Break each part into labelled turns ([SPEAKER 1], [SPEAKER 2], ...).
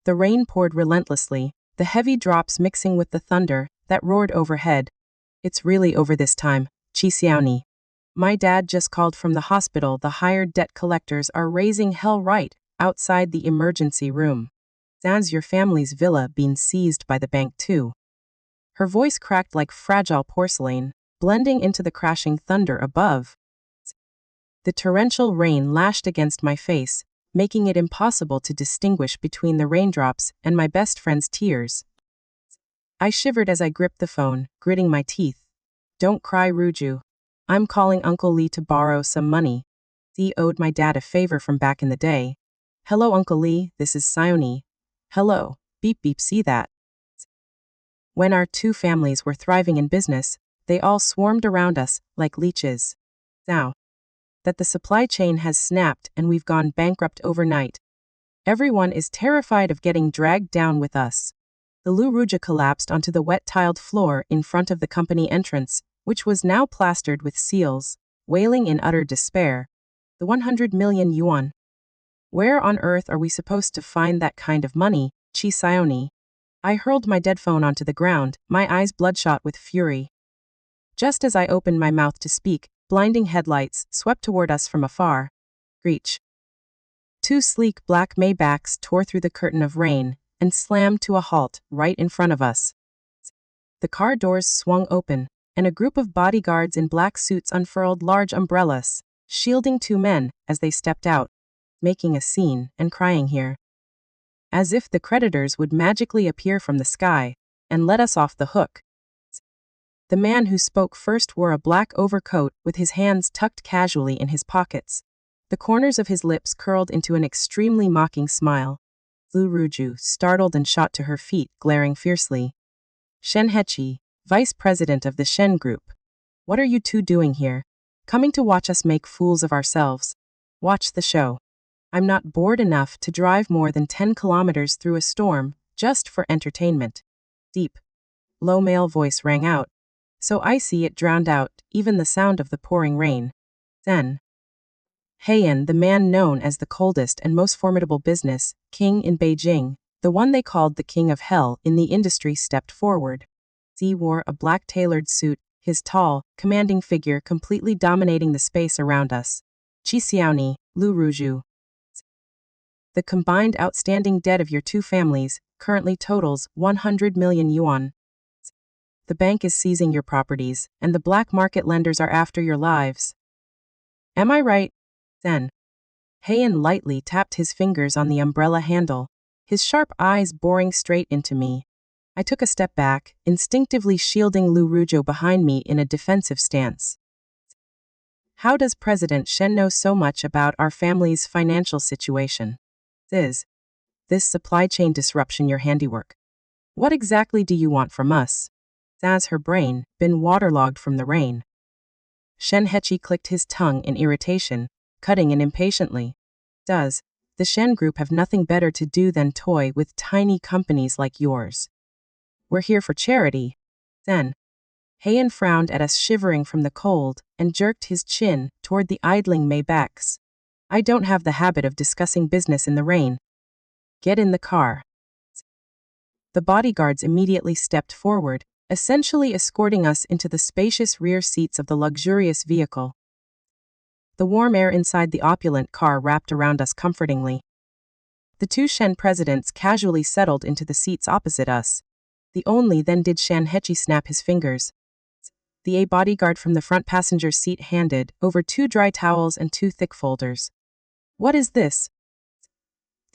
[SPEAKER 1] The rain poured relentlessly, the heavy drops mixing with the thunder that roared overhead. It's really over this time, Xiaoni. My dad just called from the hospital. The hired debt collectors are raising hell right outside the emergency room. Has your family's villa been seized by the bank too? Her voice cracked like fragile porcelain, blending into the crashing thunder above. The torrential rain lashed against my face, making it impossible to distinguish between the raindrops and my best friend's tears. I shivered as I gripped the phone, gritting my teeth. Don't cry, Ruoju. I'm calling Uncle Lee to borrow some money. He owed my dad a favor from back in the day. Hello, Uncle Lee, this is Xiaoni. Hello, beep beep, see that? When our two families were thriving in business, they all swarmed around us like leeches. Now that the supply chain has snapped and we've gone bankrupt overnight, everyone is terrified of getting dragged down with us. The Lu Ruoju collapsed onto the wet-tiled floor in front of the company entrance, which was now plastered with seals, wailing in utter despair. The 100 million yuan. Where on earth are we supposed to find that kind of money, Xiaoni? I hurled my dead phone onto the ground, my eyes bloodshot with fury. Just as I opened my mouth to speak, blinding headlights swept toward us from afar. Screech. Two sleek black Maybachs tore through the curtain of rain and slammed to a halt right in front of us. The car doors swung open, and a group of bodyguards in black suits unfurled large umbrellas, shielding two men as they stepped out, making a scene and crying here. As if the creditors would magically appear from the sky and let us off the hook. The man who spoke first wore a black overcoat with his hands tucked casually in his pockets. The corners of his lips curled into an extremely mocking smile. Lu Ruoju, startled and shot to her feet, glaring fiercely. Shen Heyan, vice president of the Shen Group. What are you two doing here? Coming to watch us make fools of ourselves? Watch the show. I'm not bored enough to drive more than 10 kilometers through a storm just for entertainment. Deep, low male voice rang out, so icy it drowned out even the sound of the pouring rain. Shen Heyan, the man known as the coldest and most formidable business king in Beijing, the one they called the king of hell in the industry, stepped forward. He wore a black tailored suit, his tall, commanding figure completely dominating the space around us. Xiaoni, Lu Ruoju. The combined outstanding debt of your two families currently totals 100 million yuan. The bank is seizing your properties, and the black market lenders are after your lives. Am I right? Shen Heyan lightly tapped his fingers on the umbrella handle, his sharp eyes boring straight into me. I took a step back, instinctively shielding Lu Ruoju behind me in a defensive stance. How does President Shen know so much about our family's financial situation? Is this supply chain disruption your handiwork? What exactly do you want from us? Has her brain been waterlogged from the rain? Shen Heyan clicked his tongue in irritation, cutting in impatiently. Does the Shen Group have nothing better to do than toy with tiny companies like yours? We're here for charity. Shen Heyan frowned at us, shivering from the cold, and jerked his chin toward the idling Maybachs. I don't have the habit of discussing business in the rain. Get in the car. The bodyguards immediately stepped forward, essentially escorting us into the spacious rear seats of the luxurious vehicle. The warm air inside the opulent car wrapped around us comfortingly. The two Shen presidents casually settled into the seats opposite us. Then did Shen Heyan snap his fingers. The bodyguard from the front passenger seat handed over 2 dry towels and 2 thick folders. What is this?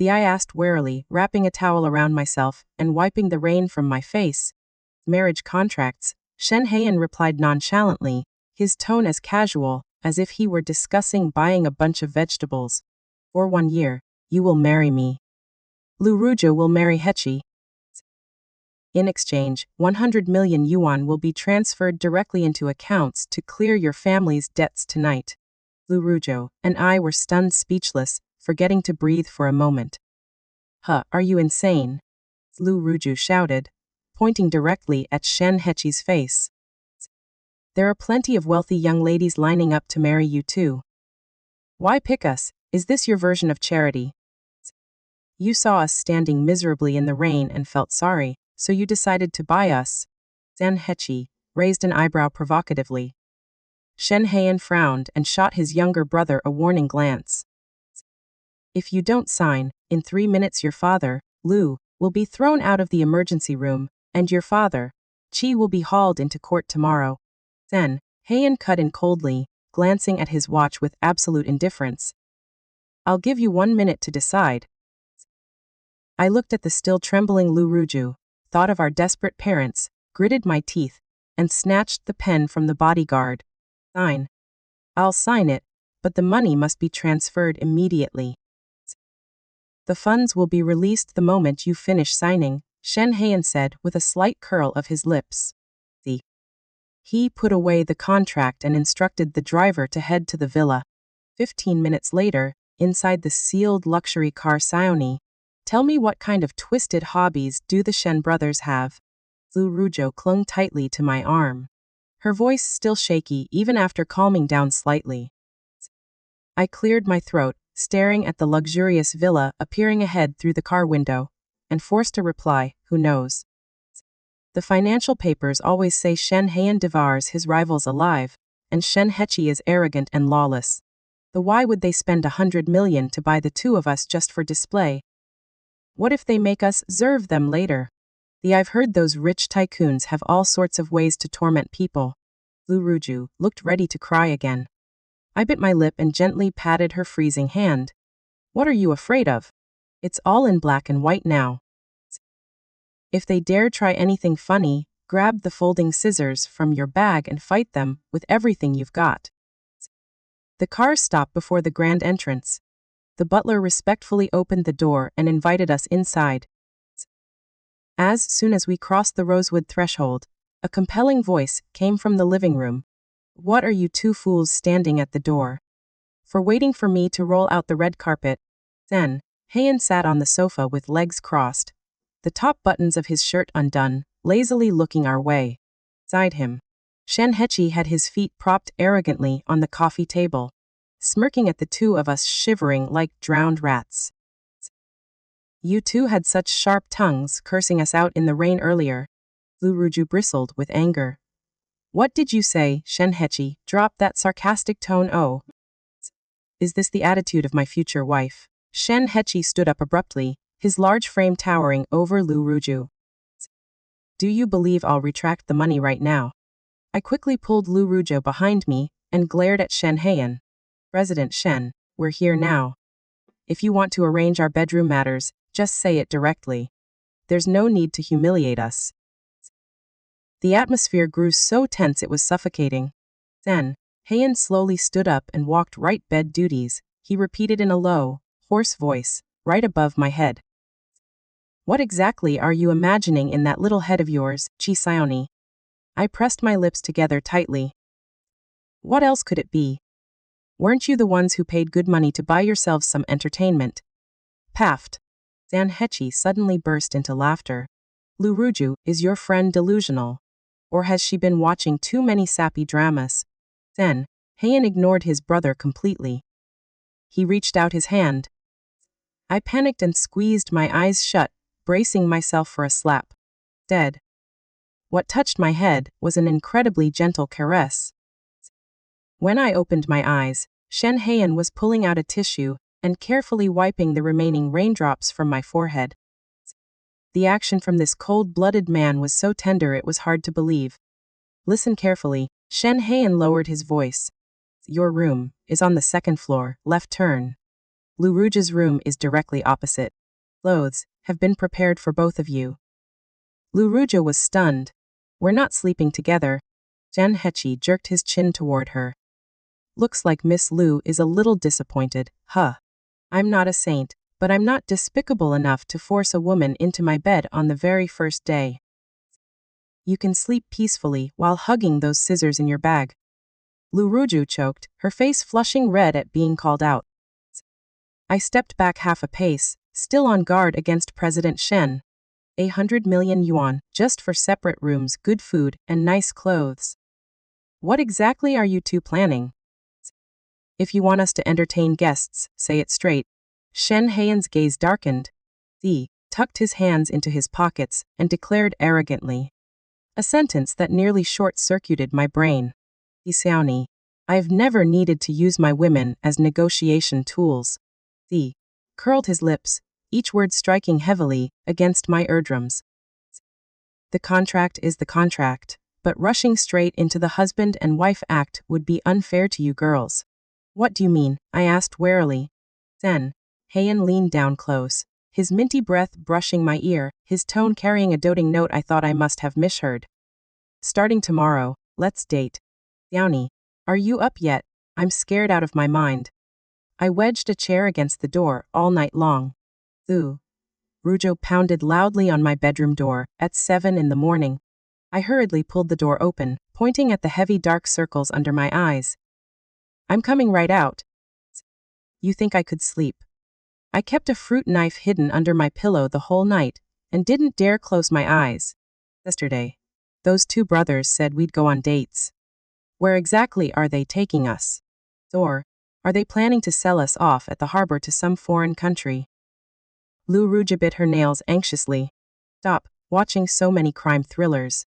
[SPEAKER 1] I asked warily, wrapping a towel around myself and wiping the rain from my face. Marriage contracts, Shen Heyan replied nonchalantly, his tone as casual as if he were discussing buying a bunch of vegetables. For 1 year, you will marry me. Lu Ruoju will marry Heyan. In exchange, 100 million yuan will be transferred directly into accounts to clear your family's debts tonight. Lu Ruoju and I were stunned speechless, forgetting to breathe for a moment. Are you insane? Lu Ruoju shouted, pointing directly at Shen Heyan's face. There are plenty of wealthy young ladies lining up to marry you too. Why pick us? Is this your version of charity? You saw us standing miserably in the rain and felt sorry, so you decided to buy us. Shen Heyan raised an eyebrow provocatively. Shen Heyan frowned and shot his younger brother a warning glance. If you don't sign, in 3 minutes your father, Lu, will be thrown out of the emergency room, and your father, Qi, will be hauled into court tomorrow. Shen Heyan cut in coldly, glancing at his watch with absolute indifference. I'll give you 1 minute to decide. I looked at the still trembling Lu Ruoju, thought of our desperate parents, gritted my teeth, and snatched the pen from the bodyguard. Sign. I'll sign it, but the money must be transferred immediately. The funds will be released the moment you finish signing, Shen Heyan said with a slight curl of his lips. He put away the contract and instructed the driver to head to the villa. 15 minutes later, inside the sealed luxury car Xiaoni. Tell me, what kind of twisted hobbies do the Shen brothers have? Lu Ruoju clung tightly to my arm. Her voice still shaky even after calming down slightly. I cleared my throat, staring at the luxurious villa appearing ahead through the car window, and forced a reply, who knows? The financial papers always say Shen Heyan devours his rivals alive, and Shen Heyan is arrogant and lawless. Then why would they spend 100 million to buy the two of us just for display? What if they make us serve them later? I've heard those rich tycoons have all sorts of ways to torment people. Lu Ruoju looked ready to cry again. I bit my lip and gently patted her freezing hand. What are you afraid of? It's all in black and white now. If they dare try anything funny, grab the folding scissors from your bag and fight them with everything you've got. The car stopped before the grand entrance. The butler respectfully opened the door and invited us inside. As soon as we crossed the rosewood threshold, a compelling voice came from the living room. What are you two fools standing at the door? For waiting for me to roll out the red carpet? Shen Heyan sat on the sofa with legs crossed, the top buttons of his shirt undone, lazily looking our way. Beside him, Shen Heyan had his feet propped arrogantly on the coffee table, smirking at the two of us shivering like drowned rats. You two had such sharp tongues cursing us out in the rain earlier. Lu Ruoju bristled with anger. What did you say? Shen Heyan dropped that sarcastic tone. Oh. Is this the attitude of my future wife? Shen Heyan stood up abruptly, his large frame towering over Lu Ruoju. Do you believe I'll retract the money right now? I quickly pulled Lu Ruoju behind me and glared at Shen Heyan. President Shen, we're here now. If you want to arrange our bedroom matters, just say it directly. There's no need to humiliate us. The atmosphere grew so tense it was suffocating. Shen Heyan slowly stood up and walked right bed duties, he repeated in a low, hoarse voice, right above my head. What exactly are you imagining in that little head of yours, Xiaoni? I pressed my lips together tightly. What else could it be? Weren't you the ones who paid good money to buy yourselves some entertainment? Paffed. Shen Heyan suddenly burst into laughter. Lu Ruoju, is your friend delusional? Or has she been watching too many sappy dramas? Shen Heyan ignored his brother completely. He reached out his hand. I panicked and squeezed my eyes shut, bracing myself for a slap. Dead. What touched my head was an incredibly gentle caress. When I opened my eyes, Shen Heyan was pulling out a tissue and carefully wiping the remaining raindrops from my forehead. The action from this cold-blooded man was so tender it was hard to believe. Listen carefully, Shen Heyan lowered his voice. Your room is on the second floor, left turn. Lu Ruoju's room is directly opposite. Clothes have been prepared for both of you. Lu Ruoju was stunned. We're not sleeping together. Shen Heyan jerked his chin toward her. Looks like Miss Lu is a little disappointed, huh? I'm not a saint, but I'm not despicable enough to force a woman into my bed on the very first day. You can sleep peacefully while hugging those scissors in your bag. Lu Ruoju choked, her face flushing red at being called out. I stepped back half a pace, still on guard against President Shen. 100 million yuan, just for separate rooms, good food, and nice clothes. What exactly are you two planning? If you want us to entertain guests, say it straight. Shen Heyan's gaze darkened. He tucked his hands into his pockets and declared arrogantly. A sentence that nearly short-circuited my brain. Xiaoni, I've never needed to use my women as negotiation tools. He curled his lips, each word striking heavily against my eardrums. The contract is the contract, but rushing straight into the husband and wife act would be unfair to you girls. What do you mean? I asked warily. Shen Heyan leaned down close, his minty breath brushing my ear, his tone carrying a doting note I thought I must have misheard. Starting tomorrow, let's date. Xiaoni, are you up yet? I'm scared out of my mind. I wedged a chair against the door all night long. Lu Ruoju pounded loudly on my bedroom door at 7 in the morning. I hurriedly pulled the door open, pointing at the heavy dark circles under my eyes. I'm coming right out. You think I could sleep? I kept a fruit knife hidden under my pillow the whole night and didn't dare close my eyes. Yesterday, those two brothers said we'd go on dates. Where exactly are they taking us? Or are they planning to sell us off at the harbor to some foreign country? Lu Ruoju bit her nails anxiously. Stop watching so many crime thrillers.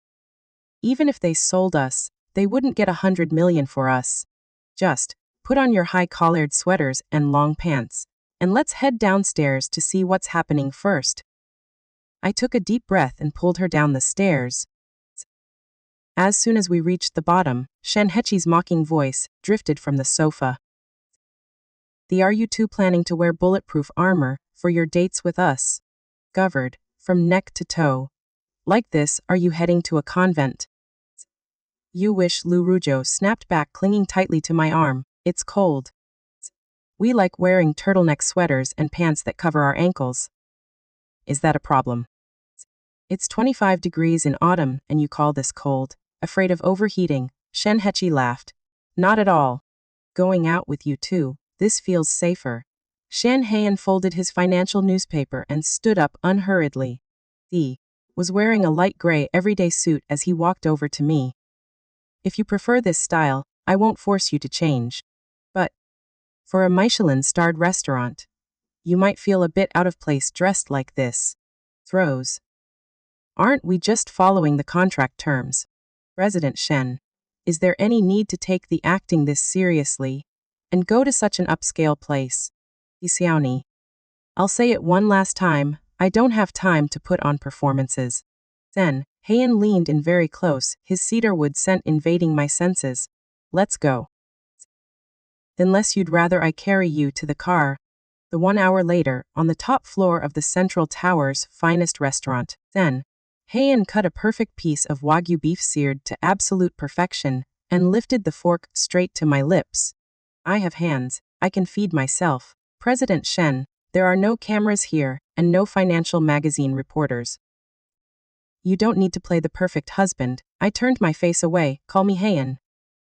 [SPEAKER 1] Even if they sold us, they wouldn't get 100 million for us. Just put on your high-collared sweaters and long pants, and let's head downstairs to see what's happening first. I took a deep breath and pulled her down the stairs. As soon as we reached the bottom, Shen Hechi's mocking voice drifted from the sofa. Are you two planning to wear bulletproof armor for your dates with us? Covered from neck to toe. Like this, are you heading to a convent? You wish. Lu Ruoju snapped back, clinging tightly to my arm. It's cold. We like wearing turtleneck sweaters and pants that cover our ankles. Is that a problem? It's 25 degrees in autumn and you call this cold? Afraid of overheating? Shen Hechi laughed. Not at all. Going out with you too, this feels safer. Shen Heyan folded his financial newspaper and stood up unhurriedly. He was wearing a light gray everyday suit as he walked over to me. If you prefer this style, I won't force you to change. But for a Michelin-starred restaurant, you might feel a bit out of place dressed like this. Throws. Aren't we just following the contract terms? President Shen, is there any need to take the acting this seriously and go to such an upscale place? Xiaoni, I'll say it one last time, I don't have time to put on performances. Shen Heyan leaned in very close, his cedarwood scent invading my senses. Let's go. Unless you'd rather I carry you to the car. The 1 hour later, on the top floor of the Central Tower's finest restaurant, Shen Heyan cut a perfect piece of Wagyu beef seared to absolute perfection and lifted the fork straight to my lips. I have hands, I can feed myself. President Shen, there are no cameras here and no financial magazine reporters. You don't need to play the perfect husband. I turned my face away. Call me Heyan.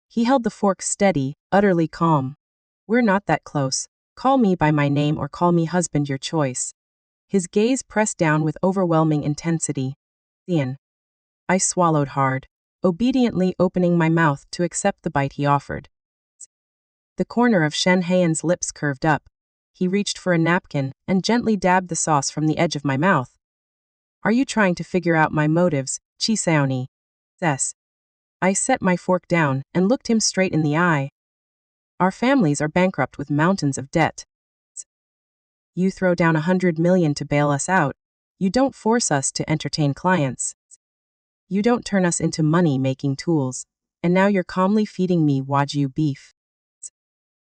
[SPEAKER 1] He held the fork steady, utterly calm. We're not that close. Call me by my name or call me husband, your choice. His gaze pressed down with overwhelming intensity. Ian. I swallowed hard, obediently opening my mouth to accept the bite he offered. The corner of Shen Heyan's lips curved up. He reached for a napkin and gently dabbed the sauce from the edge of my mouth. Are you trying to figure out my motives, Xiaoni? Yes. I set my fork down and looked him straight in the eye. Our families are bankrupt with mountains of debt. You throw down 100 million to bail us out. You don't force us to entertain clients. You don't turn us into money-making tools. And now you're calmly feeding me Wagyu beef.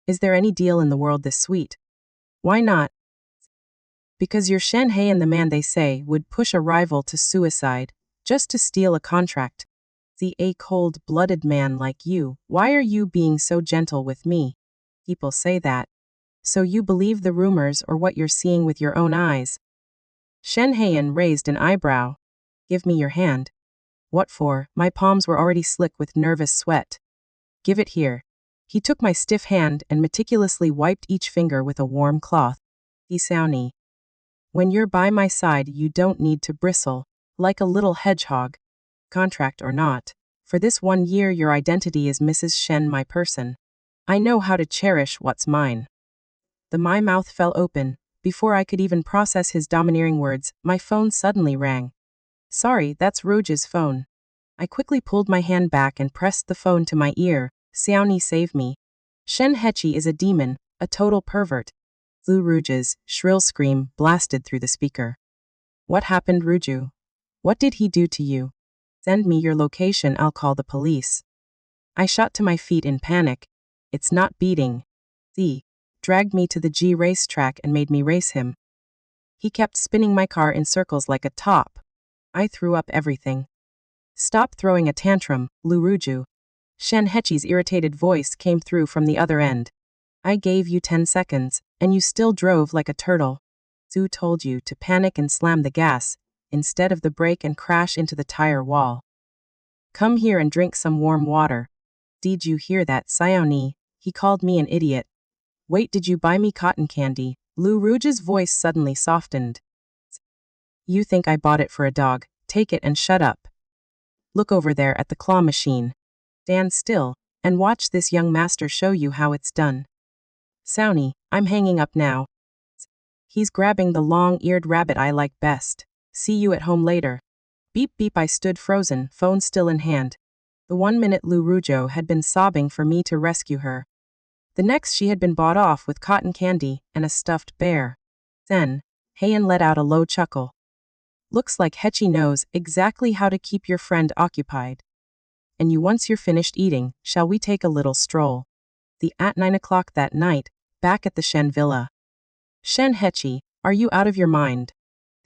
[SPEAKER 1] Is there any deal in the world this sweet? Why not? Because you're Shen Heyan, the man they say would push a rival to suicide just to steal a contract. A cold-blooded man like you, why are you being so gentle with me? People say that. So you believe the rumors or what you're seeing with your own eyes? Shen Heyan raised an eyebrow. Give me your hand. What for? My palms were already slick with nervous sweat. Give it here. He took my stiff hand and meticulously wiped each finger with a warm cloth. Xiaoni. When you're by my side, you don't need to bristle like a little hedgehog. Contract or not, for this 1 year your identity is Mrs. Shen, my person. I know how to cherish what's mine. My mouth fell open, Before I could even process his domineering words, my phone suddenly rang. Sorry, that's Ruoju's phone. I quickly pulled my hand back and pressed the phone to my ear. Xiaoni, save me. Shen Heyan is a demon, a total pervert. Lu Ruoju's shrill scream blasted through the speaker. What happened, Ruoju? What did he do to you? Send me your location, I'll call the police. I shot to my feet in panic. It's not beating. He dragged me to the G racetrack and made me race him. He kept spinning my car in circles like a top. I threw up everything. Stop throwing a tantrum, Lu Ruoju. Shen Heyan's irritated voice came through from the other end. I gave you 10 seconds, and you still drove like a turtle. Zhu told you to panic and slam the gas, instead of the brake and crash into the tire wall. Come here and drink some warm water. Did you hear that, Xiaoni? He called me an idiot. Wait, did you buy me cotton candy? Lu Ruoju's voice suddenly softened. You think I bought it for a dog? Take it and shut up. Look over there at the claw machine. Stand still, and watch this young master show you how it's done. Xiaoni, I'm hanging up now. He's grabbing the long-eared rabbit I like best. See you at home later. Beep beep, I stood frozen, phone still in hand. The 1 minute Lu Ruoju had been sobbing for me to rescue her. The next she had been bought off with cotton candy and a stuffed bear. Then, Heyan let out a low chuckle. Looks like Heyan knows exactly how to keep your friend occupied. And once you're finished eating, shall we take a little stroll? At 9 o'clock that night, back at the Shen villa. Shen Heyan, are you out of your mind?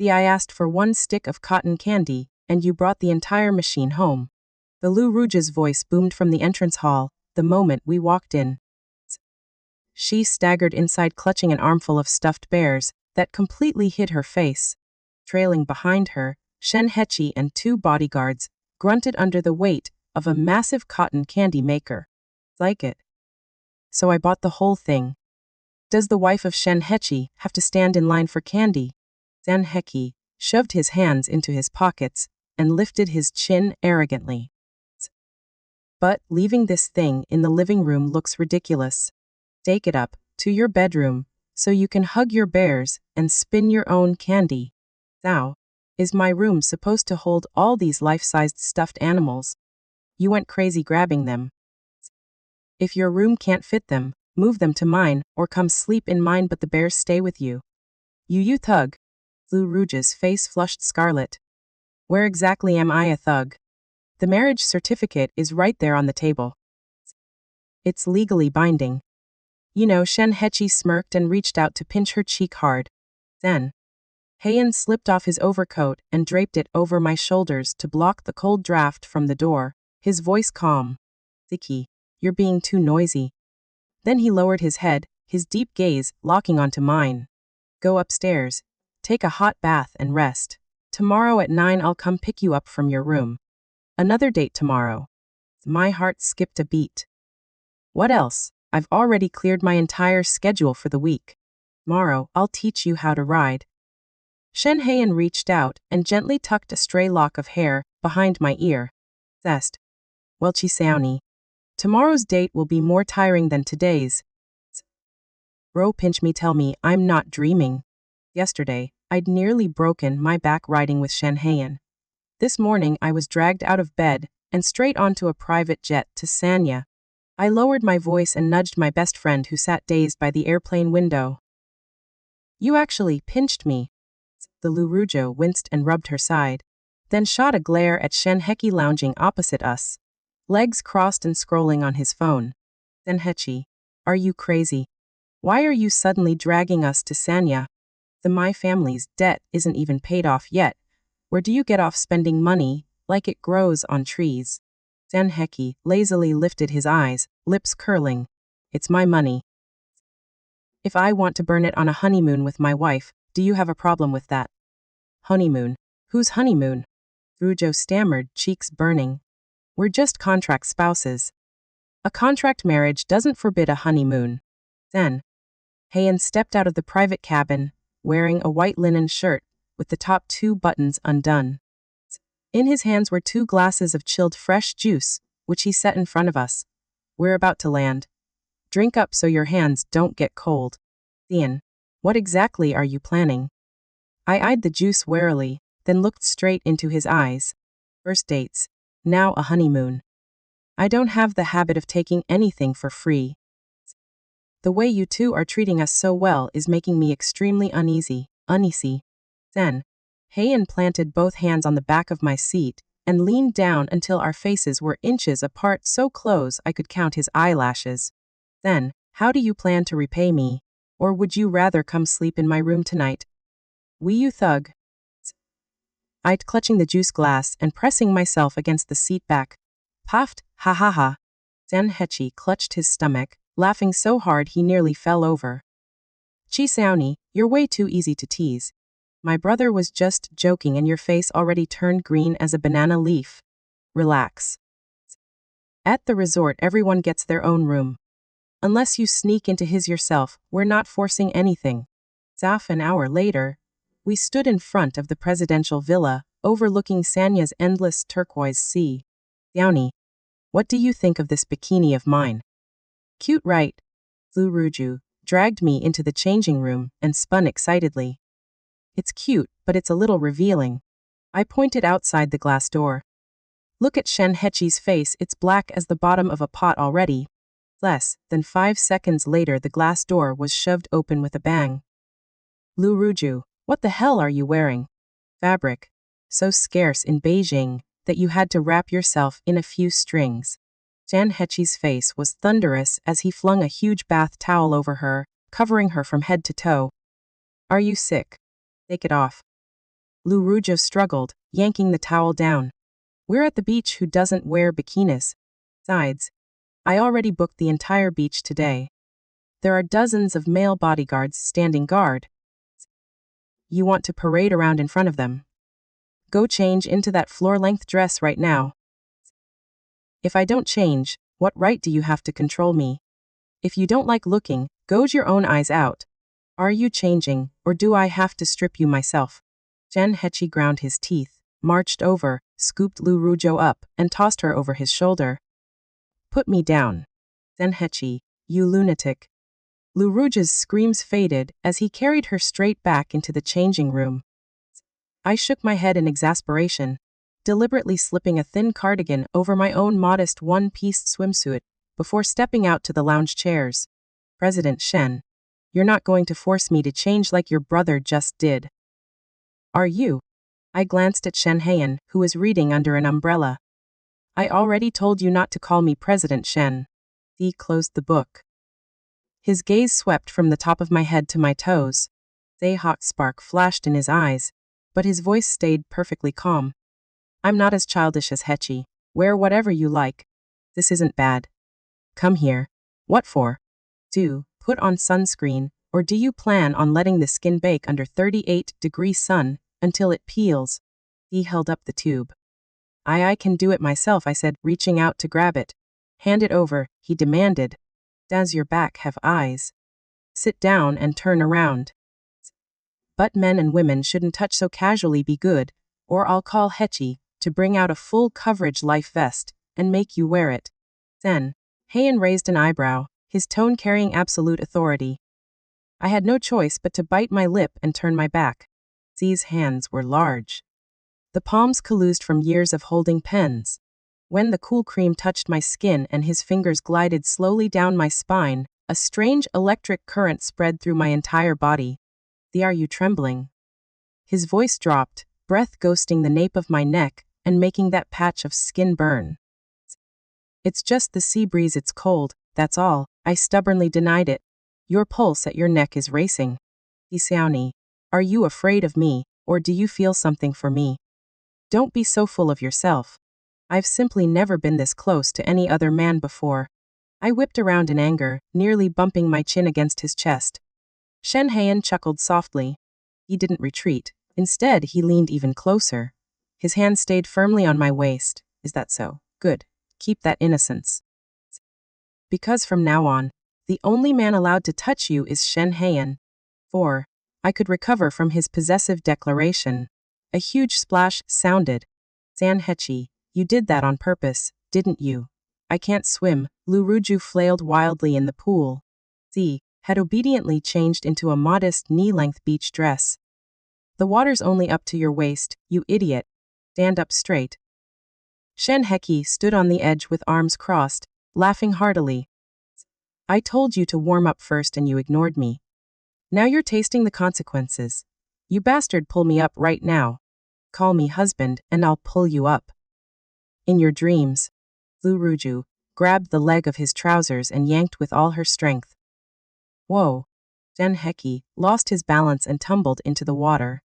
[SPEAKER 1] I asked for 1 stick of cotton candy, and you brought the entire machine home. The Lu Ruoju's voice boomed from the entrance hall the moment we walked in. She staggered inside clutching an armful of stuffed bears that completely hid her face. Trailing behind her, Shen Heyan and 2 bodyguards grunted under the weight of a massive cotton candy maker. Like it. So I bought the whole thing. Does the wife of Shen Heyan have to stand in line for candy? Shen Heyan shoved his hands into his pockets and lifted his chin arrogantly. But leaving this thing in the living room looks ridiculous. Take it up to your bedroom so you can hug your bears and spin your own candy. Now, is my room supposed to hold all these life-sized stuffed animals? You went crazy grabbing them. If your room can't fit them, move them to mine or come sleep in mine, but the bears stay with you. You thug. Lu Ruoju's face flushed scarlet. Where exactly am I a thug? The marriage certificate is right there on the table. It's legally binding. Shen Heyan smirked and reached out to pinch her cheek hard. Then, Heyan slipped off his overcoat and draped it over my shoulders to block the cold draft from the door, his voice calm. Ziki, you're being too noisy. Then he lowered his head, his deep gaze locking onto mine. Go upstairs. Take a hot bath and rest. Tomorrow at 9 I'll come pick you up from your room. Another date tomorrow. My heart skipped a beat. What else? I've already cleared my entire schedule for the week. Tomorrow, I'll teach you how to ride. Shen Heyan reached out and gently tucked a stray lock of hair behind my ear. Zest. Well, Xiaoni, tomorrow's date will be more tiring than today's. Bro, pinch me, tell me I'm not dreaming. Yesterday, I'd nearly broken my back riding with Shen Heyan. This morning I was dragged out of bed and straight onto a private jet to Sanya. I lowered my voice and nudged my best friend who sat dazed by the airplane window. You actually pinched me. The Lu Ruoju winced and rubbed her side, then shot a glare at Shen Heyan lounging opposite us, legs crossed and scrolling on his phone. Shen Heyan, are you crazy? Why are you suddenly dragging us to Sanya? My family's debt isn't even paid off yet. Where do you get off spending money like it grows on trees? Shen Heyan lazily lifted his eyes, lips curling. It's my money. If I want to burn it on a honeymoon with my wife, do you have a problem with that? Honeymoon? Whose honeymoon? Ruoju stammered, cheeks burning. We're just contract spouses. A contract marriage doesn't forbid a honeymoon. Then, Heyan stepped out of the private cabin, wearing a white linen shirt, with the top 2 buttons undone. In his hands were 2 glasses of chilled fresh juice, which he set in front of us. We're about to land. Drink up so your hands don't get cold. Ian. What exactly are you planning? I eyed the juice warily, then looked straight into his eyes. First dates. Now a honeymoon. I don't have the habit of taking anything for free. The way you two are treating us so well is making me extremely uneasy. Shen Heyan planted both hands on the back of my seat and leaned down until our faces were inches apart, so close I could count his eyelashes. Then, how do you plan to repay me? Or would you rather come sleep in my room tonight? Wee you thug. I'd clutching the juice glass and pressing myself against the seat back. Puffed, ha ha ha. Shen Hechi clutched his stomach, laughing so hard he nearly fell over. Xiaoni, you're way too easy to tease. My brother was just joking and your face already turned green as a banana leaf. Relax. At the resort everyone gets their own room. Unless you sneak into his yourself, we're not forcing anything. Half an hour later, we stood in front of the presidential villa, overlooking Sanya's endless turquoise sea. Xiaoni, what do you think of this bikini of mine? Cute, right? Lu Ruoju dragged me into the changing room and spun excitedly. It's cute, but it's a little revealing. I pointed outside the glass door. Look at Shen Hechi's face, it's black as the bottom of a pot already. Less than 5 seconds later the glass door was shoved open with a bang. Lu Ruoju, what the hell are you wearing? Fabric. So scarce in Beijing that you had to wrap yourself in a few strings. Shen Hechi's face was thunderous as he flung a huge bath towel over her, covering her from head to toe. Are you sick? Take it off. Lu Ruoju struggled, yanking the towel down. We're at the beach, who doesn't wear bikinis? Besides, I already booked the entire beach today. There are dozens of male bodyguards standing guard. You want to parade around in front of them? Go change into that floor-length dress right now. If I don't change, what right do you have to control me? If you don't like looking, gouge your own eyes out. Are you changing, or do I have to strip you myself? Shen Hechi ground his teeth, marched over, scooped Lu Ruoju up, and tossed her over his shoulder. Put me down. Shen Hechi, you lunatic. Lu Ruoju's screams faded as he carried her straight back into the changing room. I shook my head in exasperation, deliberately slipping a thin cardigan over my own modest one-piece swimsuit before stepping out to the lounge chairs. President Shen, you're not going to force me to change like your brother just did. Are you? I glanced at Shen Heyan, who was reading under an umbrella. I already told you not to call me President Shen. He closed the book. His gaze swept from the top of my head to my toes. A hot spark flashed in his eyes, but his voice stayed perfectly calm. I'm not as childish as Hechi. Wear whatever you like. This isn't bad. Come here. What for? Do put on sunscreen, or do you plan on letting the skin bake under 38-degree sun until it peels? He held up the tube. I can do it myself, I said, reaching out to grab it. Hand it over, he demanded. Does your back have eyes? Sit down and turn around. But men and women shouldn't touch so casually, be good, or I'll call Hechi to bring out a full coverage life vest and make you wear it. Shen Heyan raised an eyebrow, his tone carrying absolute authority. I had no choice but to bite my lip and turn my back. Z's hands were large. The palms calloused from years of holding pens. When the cool cream touched my skin and his fingers glided slowly down my spine, a strange electric current spread through my entire body. Are you trembling? His voice dropped, breath ghosting the nape of my neck and making that patch of skin burn. It's just the sea breeze, it's cold, that's all, I stubbornly denied it. Your pulse at your neck is racing. Xiaoni, are you afraid of me, or do you feel something for me? Don't be so full of yourself. I've simply never been this close to any other man before. I whipped around in anger, nearly bumping my chin against his chest. Shen Heyan chuckled softly. He didn't retreat. Instead, he leaned even closer. His hand stayed firmly on my waist. Is that so? Good. Keep that innocence. Because from now on, the only man allowed to touch you is Shen Heyan. 4. I could recover from his possessive declaration. A huge splash sounded. Shen Hechi, you did that on purpose, didn't you? I can't swim. Lu Ruoju flailed wildly in the pool. See, had obediently changed into a modest knee-length beach dress. The water's only up to your waist, you idiot. Stand up straight. Shen Heyan stood on the edge with arms crossed, laughing heartily. I told you to warm up first and you ignored me. Now you're tasting the consequences. You bastard, pull me up right now. Call me husband and I'll pull you up. In your dreams. Lu Ruoju grabbed the leg of his trousers and yanked with all her strength. Whoa. Shen Heyan lost his balance and tumbled into the water.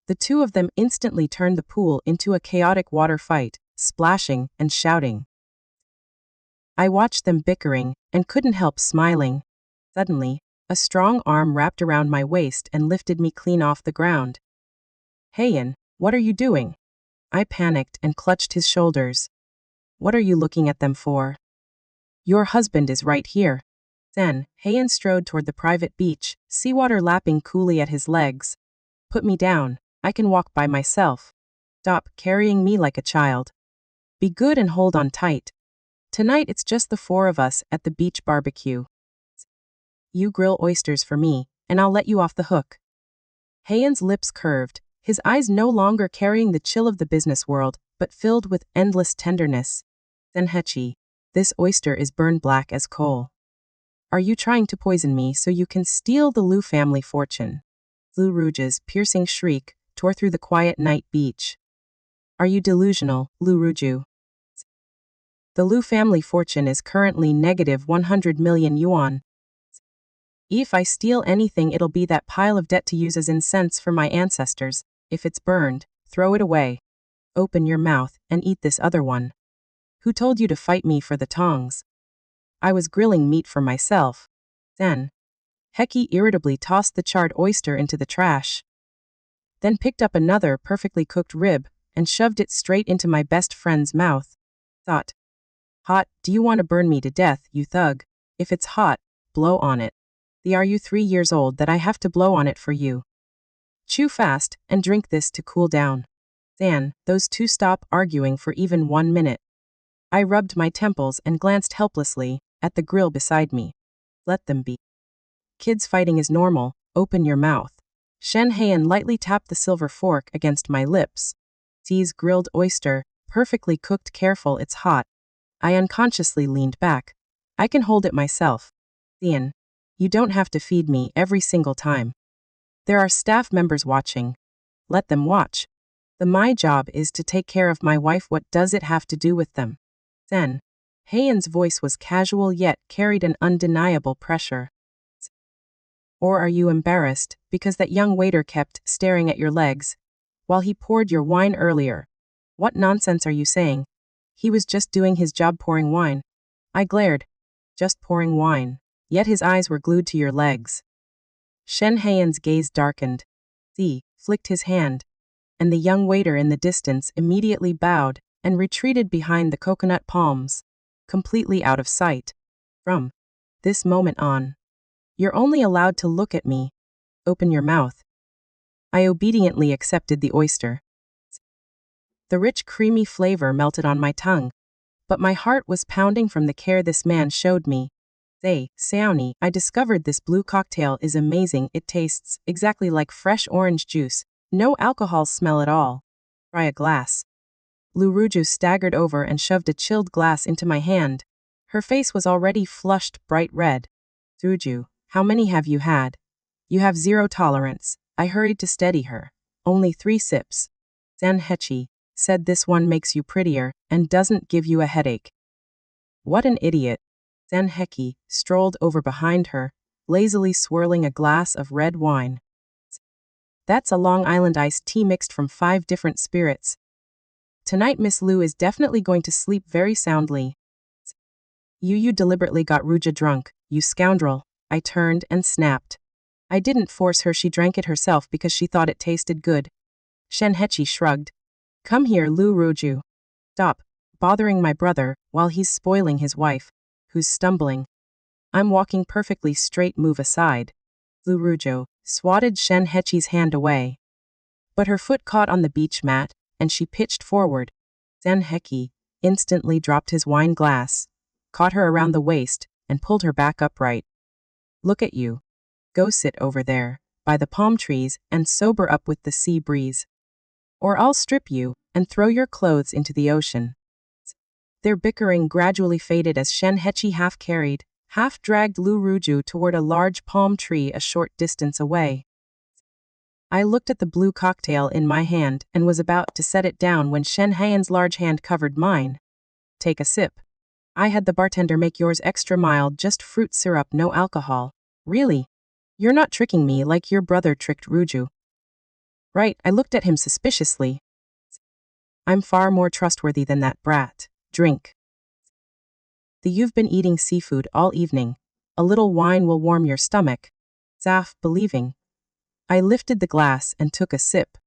[SPEAKER 1] The two of them instantly turned the pool into a chaotic water fight, splashing and shouting. I watched them bickering and couldn't help smiling. Suddenly, a strong arm wrapped around my waist and lifted me clean off the ground. Heyan, what are you doing? I panicked and clutched his shoulders. What are you looking at them for? Your husband is right here. Then, Heyan strode toward the private beach, seawater lapping coolly at his legs. Put me down, I can walk by myself. Stop carrying me like a child. Be good and hold on tight. Tonight it's just the four of us at the beach barbecue. You grill oysters for me, and I'll let you off the hook. Heyan's lips curved, his eyes no longer carrying the chill of the business world, but filled with endless tenderness. Shen Heyan, this oyster is burned black as coal. Are you trying to poison me so you can steal the Lu family fortune? Lu Ruoju's piercing shriek tore through the quiet night beach. Are you delusional, Lu Ruoju? The Lu family fortune is currently negative 100 million yuan. If I steal anything, it'll be that pile of debt to use as incense for my ancestors. If it's burned, throw it away. Open your mouth and eat this other one. Who told you to fight me for the tongs? I was grilling meat for myself. Then, Heyan irritably tossed the charred oyster into the trash. Then picked up another perfectly cooked rib and shoved it straight into my best friend's mouth. Thought, hot, do you want to burn me to death, you thug? If it's hot, blow on it. Are you 3 years old that I have to blow on it for you? Chew fast and drink this to cool down. Then, those two stop arguing for even 1 minute. I rubbed my temples and glanced helplessly at the grill beside me. Let them be. Kids fighting is normal, open your mouth. Shen Heyan lightly tapped the silver fork against my lips. Tea's grilled oyster, perfectly cooked, careful, it's hot. I unconsciously leaned back. I can hold it myself. Ian, you don't have to feed me every single time. There are staff members watching. Let them watch. My job is to take care of my wife. What does it have to do with them? Then, Heyan's voice was casual yet carried an undeniable pressure. Or are you embarrassed because that young waiter kept staring at your legs while he poured your wine earlier? What nonsense are you saying? He was just doing his job pouring wine. I glared. Just pouring wine. Yet his eyes were glued to your legs. Shen Heyan's gaze darkened. He flicked his hand, and the young waiter in the distance immediately bowed and retreated behind the coconut palms, completely out of sight. From this moment on, you're only allowed to look at me. Open your mouth. I obediently accepted the oyster. The rich, creamy flavor melted on my tongue, but my heart was pounding from the care this man showed me. Xiaoni, I discovered this blue cocktail is amazing. It tastes exactly like fresh orange juice. No alcohol smell at all. Try a glass. Lu Ruoju staggered over and shoved a chilled glass into my hand. Her face was already flushed bright red. Ruoju, how many have you had? You have 0 tolerance. I hurried to steady her. Only 3 sips. Shen Heyan said this one makes you prettier and doesn't give you a headache. What an idiot. Shen Heyan strolled over behind her, lazily swirling a glass of red wine. That's a Long Island iced tea mixed from 5 different spirits. Tonight Miss Lu is definitely going to sleep very soundly. You deliberately got Ruoju drunk, you scoundrel. I turned and snapped. I didn't force her, she drank it herself because she thought it tasted good. Shen Heyan shrugged. Come here, Lu Ruoju. Stop bothering my brother while he's spoiling his wife, who's stumbling. I'm walking perfectly straight, move aside. Lu Ruoju swatted Shen Heyan's hand away. But her foot caught on the beach mat, and she pitched forward. Shen Heyan instantly dropped his wine glass, caught her around the waist, and pulled her back upright. Look at you. Go sit over there, by the palm trees, and sober up with the sea breeze. Or I'll strip you, and throw your clothes into the ocean. Their bickering gradually faded as Shen Heyan half-carried, half-dragged Lu Ruoju toward a large palm tree a short distance away. I looked at the blue cocktail in my hand and was about to set it down when Shen Heyan's large hand covered mine. Take a sip. I had the bartender make yours extra mild, just fruit syrup, no alcohol. Really? You're not tricking me like your brother tricked Ruoju. Right, I looked at him suspiciously. I'm far more trustworthy than that brat. Drink. You've been eating seafood all evening. A little wine will warm your stomach. Zaf, believing. I lifted the glass and took a sip.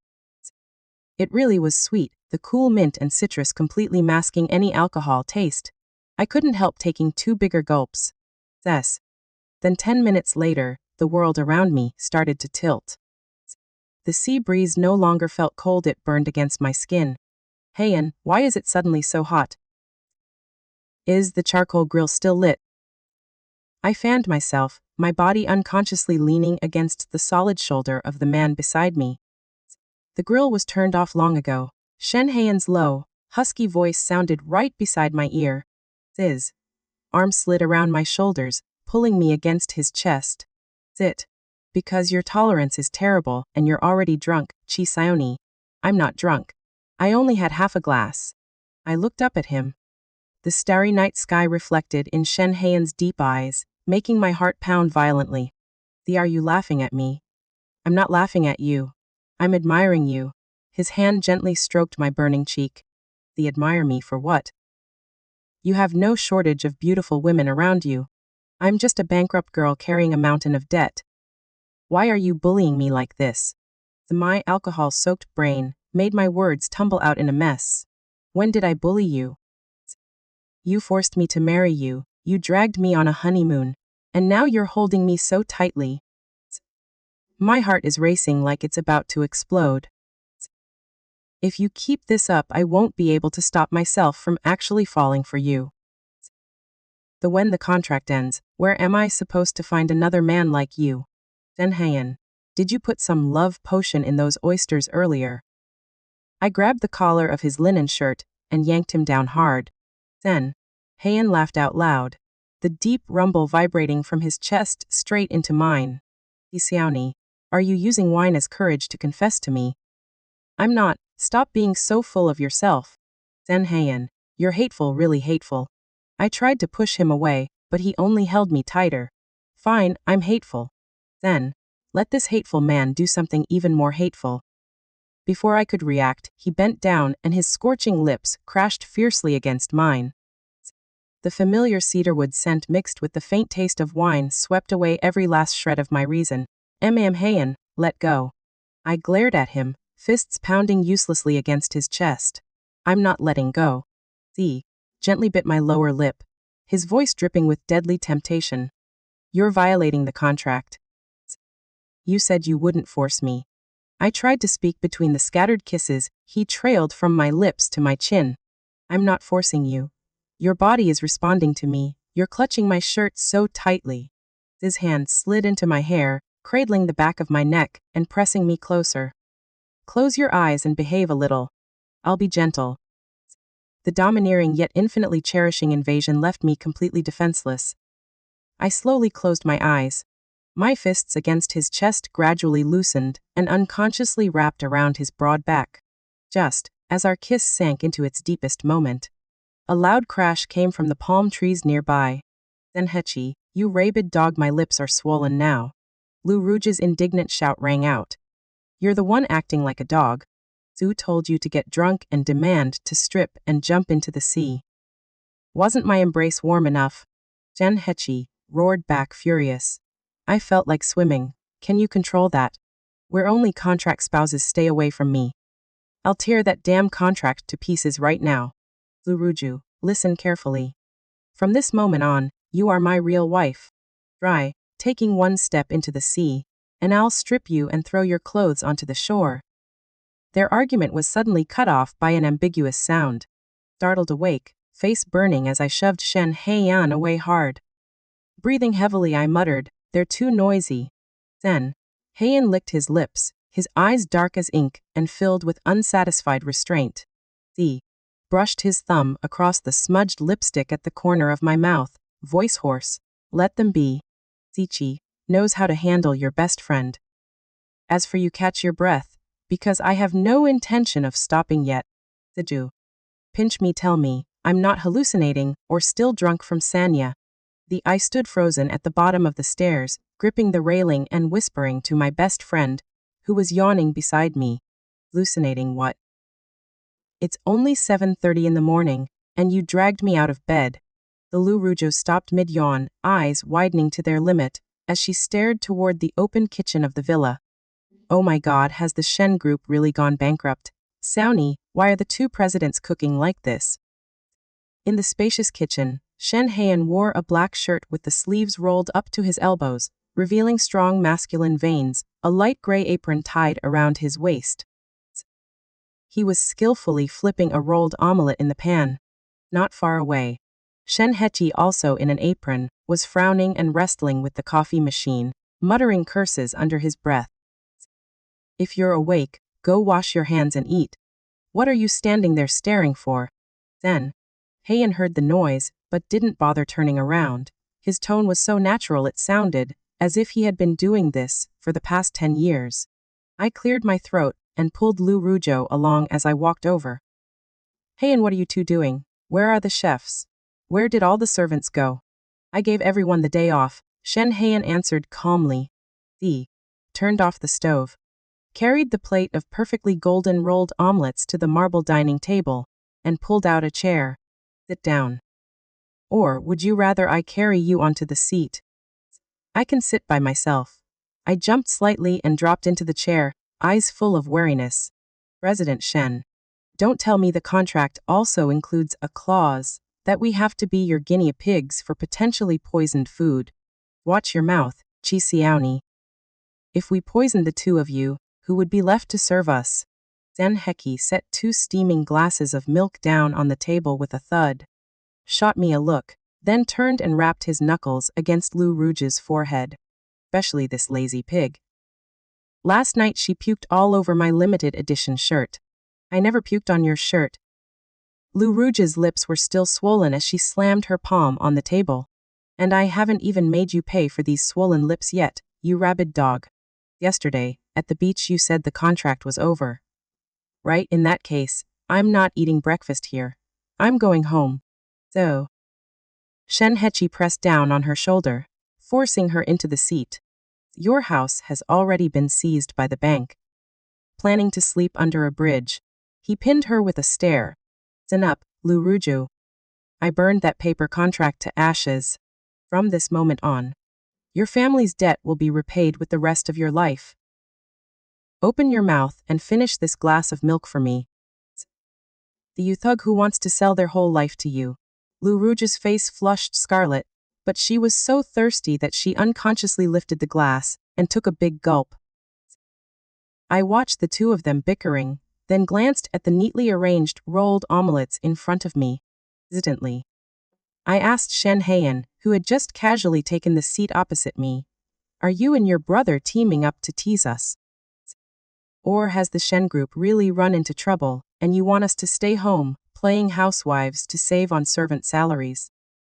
[SPEAKER 1] It really was sweet, the cool mint and citrus completely masking any alcohol taste. I couldn't help taking 2 bigger gulps. Then 10 minutes later, the world around me started to tilt. The sea breeze no longer felt cold, it burned against my skin. Heyan, why is it suddenly so hot? Is the charcoal grill still lit? I fanned myself, my body unconsciously leaning against the solid shoulder of the man beside me. The grill was turned off long ago. Shen Heyan's low, husky voice sounded right beside my ear. His arm slid around my shoulders, pulling me against his chest. It. Because your tolerance is terrible and you're already drunk, Xiaoni. I'm not drunk. I only had half a glass. I looked up at him. The starry night sky reflected in Shen Heyan's deep eyes, making my heart pound violently. Are you laughing at me? I'm not laughing at you. I'm admiring you. His hand gently stroked my burning cheek. Admire me for what? You have no shortage of beautiful women around you. I'm just a bankrupt girl carrying a mountain of debt. Why are you bullying me like this? My alcohol-soaked brain made my words tumble out in a mess. When did I bully you? You forced me to marry you, you dragged me on a honeymoon, and now you're holding me so tightly. My heart is racing like it's about to explode. If you keep this up, I won't be able to stop myself from actually falling for you. When the contract ends, where am I supposed to find another man like you? Shen Heyan, did you put some love potion in those oysters earlier? I grabbed the collar of his linen shirt and yanked him down hard. Then, Heyan laughed out loud, the deep rumble vibrating from his chest straight into mine. Xiaoni, are you using wine as courage to confess to me? I'm not. Stop being so full of yourself. Shen Heyan, you're hateful, really hateful. I tried to push him away, but he only held me tighter. Fine, I'm hateful. Then, let this hateful man do something even more hateful. Before I could react, he bent down and his scorching lips crashed fiercely against mine. The familiar cedarwood scent mixed with the faint taste of wine swept away every last shred of my reason. Heyan, let go. I glared at him, fists pounding uselessly against his chest. I'm not letting go. Gently bit my lower lip, his voice dripping with deadly temptation. You're violating the contract. You said you wouldn't force me. I tried to speak between the scattered kisses he trailed from my lips to my chin. I'm not forcing you. Your body is responding to me. You're clutching my shirt so tightly. His hand slid into my hair, cradling the back of my neck and pressing me closer. Close your eyes and behave a little. I'll be gentle. The domineering yet infinitely cherishing invasion left me completely defenseless. I slowly closed my eyes. My fists against his chest gradually loosened and unconsciously wrapped around his broad back. Just as our kiss sank into its deepest moment, a loud crash came from the palm trees nearby. Shen Heyan, you rabid dog, my lips are swollen now. Lu Ruoju's indignant shout rang out. You're the one acting like a dog. Zhu told you to get drunk and demand to strip and jump into the sea. Wasn't my embrace warm enough? Shen Heyan roared back furious. I felt like swimming. Can you control that? We're only contract spouses, stay away from me. I'll tear that damn contract to pieces right now. Lu Ruoju, listen carefully. From this moment on, you are my real wife. Try taking one step into the sea, and I'll strip you and throw your clothes onto the shore. Their argument was suddenly cut off by an ambiguous sound. Startled awake, face burning as I shoved Shen Heyan away hard. Breathing heavily, I muttered, They're too noisy. Then, Heyan licked his lips, his eyes dark as ink and filled with unsatisfied restraint. Z brushed his thumb across the smudged lipstick at the corner of my mouth, voice hoarse. Let them be. Zichi knows how to handle your best friend. As for you, catch your breath, because I have no intention of stopping yet. Ziju. Pinch me, tell me, I'm not hallucinating or still drunk from Sanya. I stood frozen at the bottom of the stairs, gripping the railing and whispering to my best friend, who was yawning beside me. Hallucinating what? It's only 7:30 in the morning, and you dragged me out of bed. The Lu Ruoju stopped mid-yawn, eyes widening to their limit, as she stared toward the open kitchen of the villa. Oh my God, has the Shen Group really gone bankrupt? Xiaoni, why are the two presidents cooking like this? In the spacious kitchen, Shen Heyan wore a black shirt with the sleeves rolled up to his elbows, revealing strong masculine veins, a light gray apron tied around his waist. He was skillfully flipping a rolled omelette in the pan. Not far away, Shen Hechi, also in an apron, was frowning and wrestling with the coffee machine, muttering curses under his breath. If you're awake, go wash your hands and eat. What are you standing there staring for? Then, Heyan heard the noise, but didn't bother turning around. His tone was so natural it sounded as if he had been doing this for the past 10 years. I cleared my throat and pulled Lu Ruoju along as I walked over. Heyan, what are you two doing? Where are the chefs? Where did all the servants go? I gave everyone the day off, Shen Heyan answered calmly. Turned off the stove, carried the plate of perfectly golden rolled omelets to the marble dining table, and pulled out a chair. Sit down. Or would you rather I carry you onto the seat? I can sit by myself. I jumped slightly and dropped into the chair, eyes full of wariness. President Shen, don't tell me the contract also includes a clause that we have to be your guinea pigs for potentially poisoned food. Watch your mouth, Xiaoni. If we poisoned the two of you, who would be left to serve us? Zhen Heki set 2 steaming glasses of milk down on the table with a thud. Shot me a look, then turned and rapped his knuckles against Lu Ruoju's forehead. Especially this lazy pig. Last night she puked all over my limited edition shirt. I never puked on your shirt. Lu Ruoju's lips were still swollen as she slammed her palm on the table. And I haven't even made you pay for these swollen lips yet, you rabid dog. Yesterday, at the beach you said the contract was over. Right, in that case, I'm not eating breakfast here. I'm going home. So. Shen Hechi pressed down on her shoulder, forcing her into the seat. Your house has already been seized by the bank. Planning to sleep under a bridge. He pinned her with a stare. Zen up, Lu Ruoju. I burned that paper contract to ashes. From this moment on, your family's debt will be repaid with the rest of your life. Open your mouth and finish this glass of milk for me. The thug who wants to sell their whole life to you. Lu Ruoju's face flushed scarlet, but she was so thirsty that she unconsciously lifted the glass and took a big gulp. I watched the two of them bickering, then glanced at the neatly arranged rolled omelettes in front of me. Hesitantly, I asked Shen Heyan, who had just casually taken the seat opposite me, are you and your brother teaming up to tease us? Or has the Shen Group really run into trouble, and you want us to stay home, playing housewives to save on servant salaries?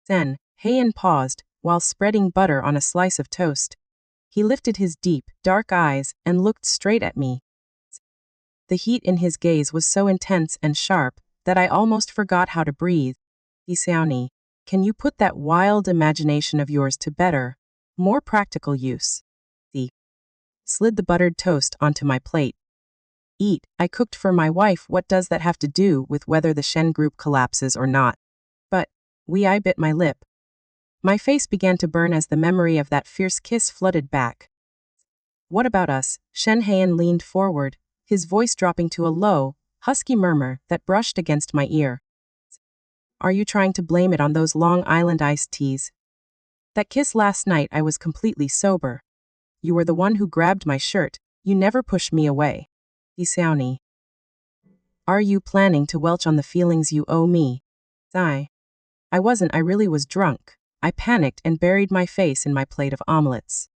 [SPEAKER 1] Then, Heyan paused, while spreading butter on a slice of toast. He lifted his deep, dark eyes and looked straight at me. The heat in his gaze was so intense and sharp that I almost forgot how to breathe. Xiaoni, can you put that wild imagination of yours to better, more practical use? Slid the buttered toast onto my plate. Eat, I cooked for my wife. What does that have to do with whether the Shen Group collapses or not? But, I bit my lip. My face began to burn as the memory of that fierce kiss flooded back. What about us? Shen Heyan leaned forward, his voice dropping to a low, husky murmur that brushed against my ear. Are you trying to blame it on those Long Island iced teas? That kiss last night I was completely sober. You were the one who grabbed my shirt, you never pushed me away. Xiaoni. Are you planning to welch on the feelings you owe me? I wasn't, I really was drunk. I panicked and buried my face in my plate of omelets.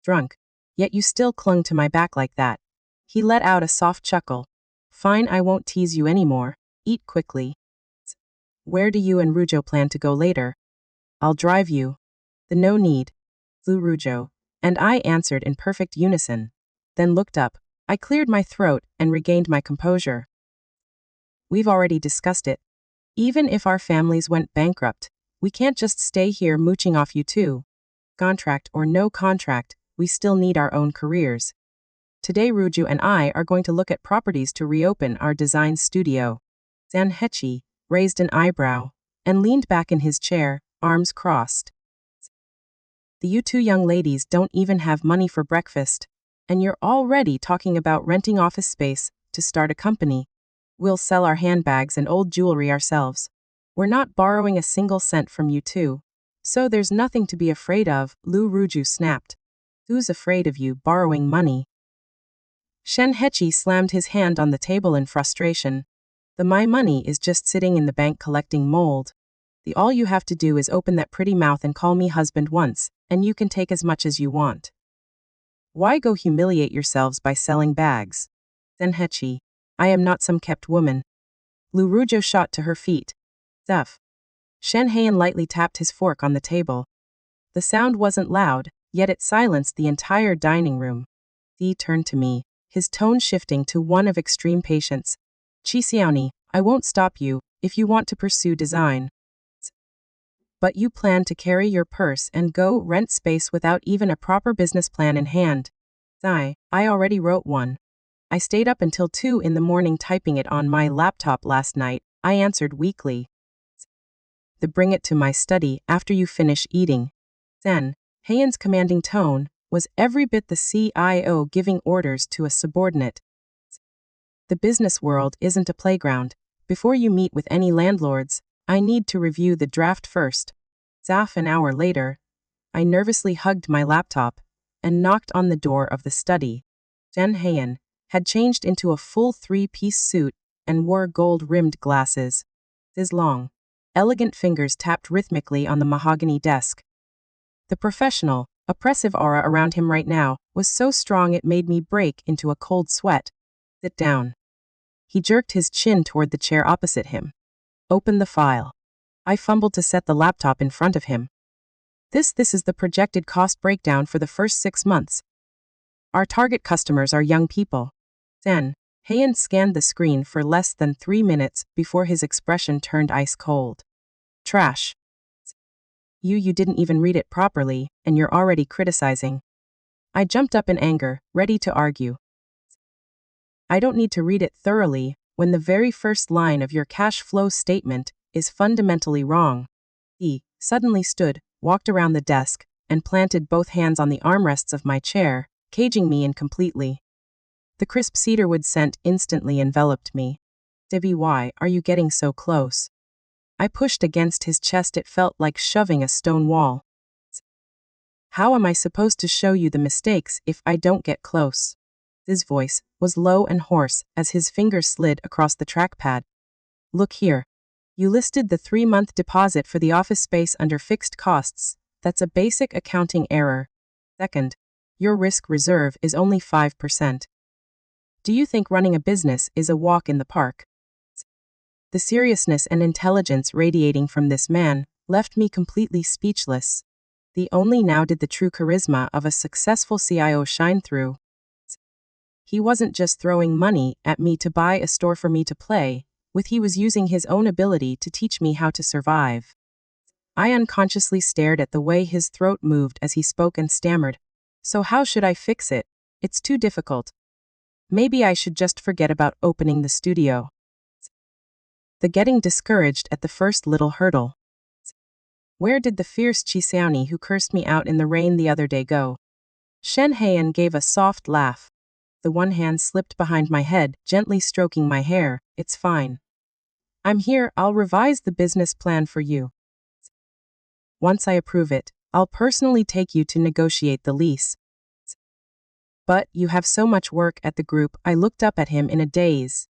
[SPEAKER 1] Drunk. Yet you still clung to my back like that. He let out a soft chuckle. Fine, I won't tease you anymore. Eat quickly. Where do you and Ruoju plan to go later? I'll drive you. The no need. Lu Ruoju. And I answered in perfect unison. Then looked up. I cleared my throat and regained my composure. We've already discussed it. Even if our families went bankrupt, we can't just stay here mooching off you two. Contract or no contract, we still need our own careers. Today Ruoju and I are going to look at properties to reopen our design studio. Shen Heyan raised an eyebrow and leaned back in his chair, arms crossed. You two young ladies don't even have money for breakfast, and you're already talking about renting office space to start a company. We'll sell our handbags and old jewelry ourselves. We're not borrowing a single cent from you two. So there's nothing to be afraid of, Lu Ruoju snapped. Who's afraid of you borrowing money? Shen Heyan slammed his hand on the table in frustration. My money is just sitting in the bank collecting mold. All you have to do is open that pretty mouth and call me husband once, and you can take as much as you want. Why go humiliate yourselves by selling bags? Shen Heyan. I am not some kept woman. Lu Ruoju shot to her feet. Stuff. Shen Heyan lightly tapped his fork on the table. The sound wasn't loud, yet it silenced the entire dining room. He turned to me, his tone shifting to one of extreme patience. Xiaoni, I won't stop you if you want to pursue design. But you plan to carry your purse and go rent space without even a proper business plan in hand. I already wrote one. I stayed up until 2 in the morning typing it on my laptop last night, I answered weakly. Bring it to my study after you finish eating. Shen Heyan's commanding tone was every bit the CIO giving orders to a subordinate. The business world isn't a playground. Before you meet with any landlords, I need to review the draft first. Half an hour later, I nervously hugged my laptop and knocked on the door of the study. Shen Heyan had changed into a full 3-piece suit and wore gold-rimmed glasses. His long, elegant fingers tapped rhythmically on the mahogany desk. The professional, oppressive aura around him right now was so strong it made me break into a cold sweat. Sit down. He jerked his chin toward the chair opposite him. Open the file. I fumbled to set the laptop in front of him. This is the projected cost breakdown for the first 6 months. Our target customers are young people. Shen Heyan scanned the screen for less than 3 minutes before his expression turned ice cold. Trash. You didn't even read it properly, and you're already criticizing. I jumped up in anger, ready to argue. I don't need to read it thoroughly when the very first line of your cash flow statement is fundamentally wrong. He suddenly stood, walked around the desk, and planted both hands on the armrests of my chair, caging me in completely. The crisp cedarwood scent instantly enveloped me. Debbie, why are you getting so close? I pushed against his chest. It felt like shoving a stone wall. How am I supposed to show you the mistakes if I don't get close? His voice was low and hoarse as his fingers slid across the trackpad. Look here. You listed the 3-month deposit for the office space under fixed costs. That's a basic accounting error. Second, your risk reserve is only 5%. Do you think running a business is a walk in the park? The seriousness and intelligence radiating from this man left me completely speechless. Only now did the true charisma of a successful CIO shine through. He wasn't just throwing money at me to buy a store for me to play with, he was using his own ability to teach me how to survive. I unconsciously stared at the way his throat moved as he spoke and stammered. So how should I fix it? It's too difficult. Maybe I should just forget about opening the studio. Getting discouraged at the first little hurdle. Where did the fierce Xiaoni who cursed me out in the rain the other day go? Shen Heyan gave a soft laugh. The one hand slipped behind my head, gently stroking my hair. It's fine. I'm here, I'll revise the business plan for you. Once I approve it, I'll personally take you to negotiate the lease. But you have so much work at the group. I looked up at him in a daze.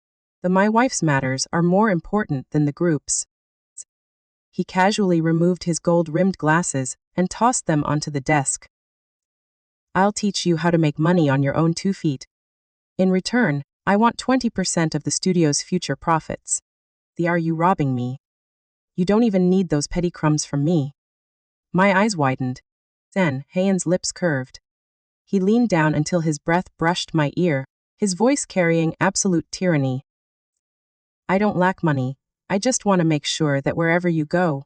[SPEAKER 1] My wife's matters are more important than the group's. He casually removed his gold-rimmed glasses and tossed them onto the desk. I'll teach you how to make money on your own 2 feet. In return, I want 20% of the studio's future profits. Are you robbing me? You don't even need those petty crumbs from me. My eyes widened. Shen Heyan's lips curved. He leaned down until his breath brushed my ear, his voice carrying absolute tyranny. I don't lack money. I just want to make sure that wherever you go,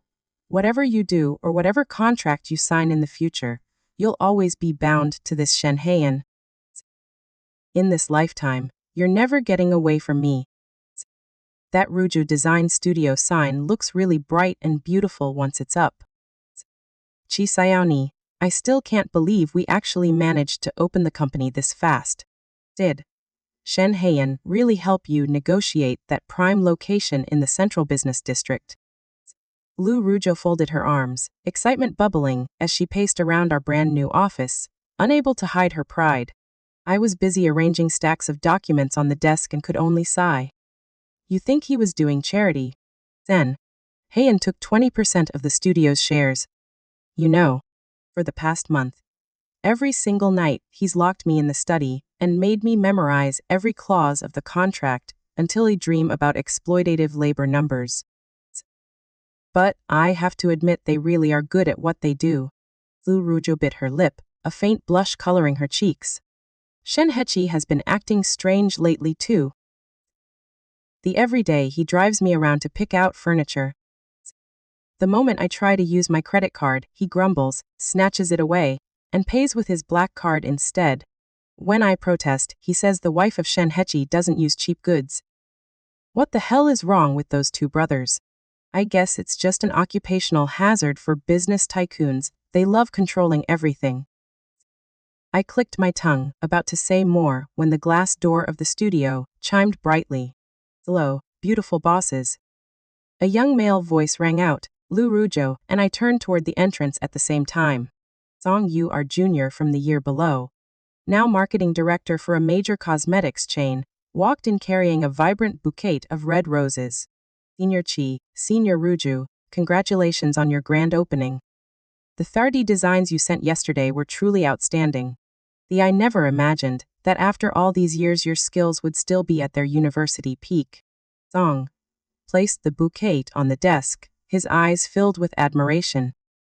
[SPEAKER 1] whatever you do or whatever contract you sign in the future, you'll always be bound to this Shen Heyan. In this lifetime, you're never getting away from me. That Ruoju design studio sign looks really bright and beautiful once it's up. Xiaoni, I still can't believe we actually managed to open the company this fast. Did Shen Heyan really help you negotiate that prime location in the central business district? Lu Ruoju folded her arms, excitement bubbling as she paced around our brand new office, unable to hide her pride. I was busy arranging stacks of documents on the desk and could only sigh. You think he was doing charity? Shen Heyan took 20% of the studio's shares. You know, for the past month, every single night he's locked me in the study and made me memorize every clause of the contract until I dream about exploitative labor numbers. But I have to admit they really are good at what they do. Lu Ruoju bit her lip, a faint blush coloring her cheeks. Shen Heyan has been acting strange lately too. Every day he drives me around to pick out furniture. The moment I try to use my credit card, he grumbles, snatches it away, and pays with his black card instead. When I protest, he says the wife of Shen Heyan doesn't use cheap goods. What the hell is wrong with those two brothers? I guess it's just an occupational hazard for business tycoons. They love controlling everything. I clicked my tongue, about to say more, when the glass door of the studio chimed brightly. Hello, beautiful bosses. A young male voice rang out, Lu Ruoju, and I turned toward the entrance at the same time. Song Yu, our junior from the year below, now marketing director for a major cosmetics chain, walked in carrying a vibrant bouquet of red roses. Senior Ruoju, congratulations on your grand opening. The 30 designs you sent yesterday were truly outstanding. I never imagined that after all these years your skills would still be at their university peak. Song placed the bouquet on the desk, his eyes filled with admiration.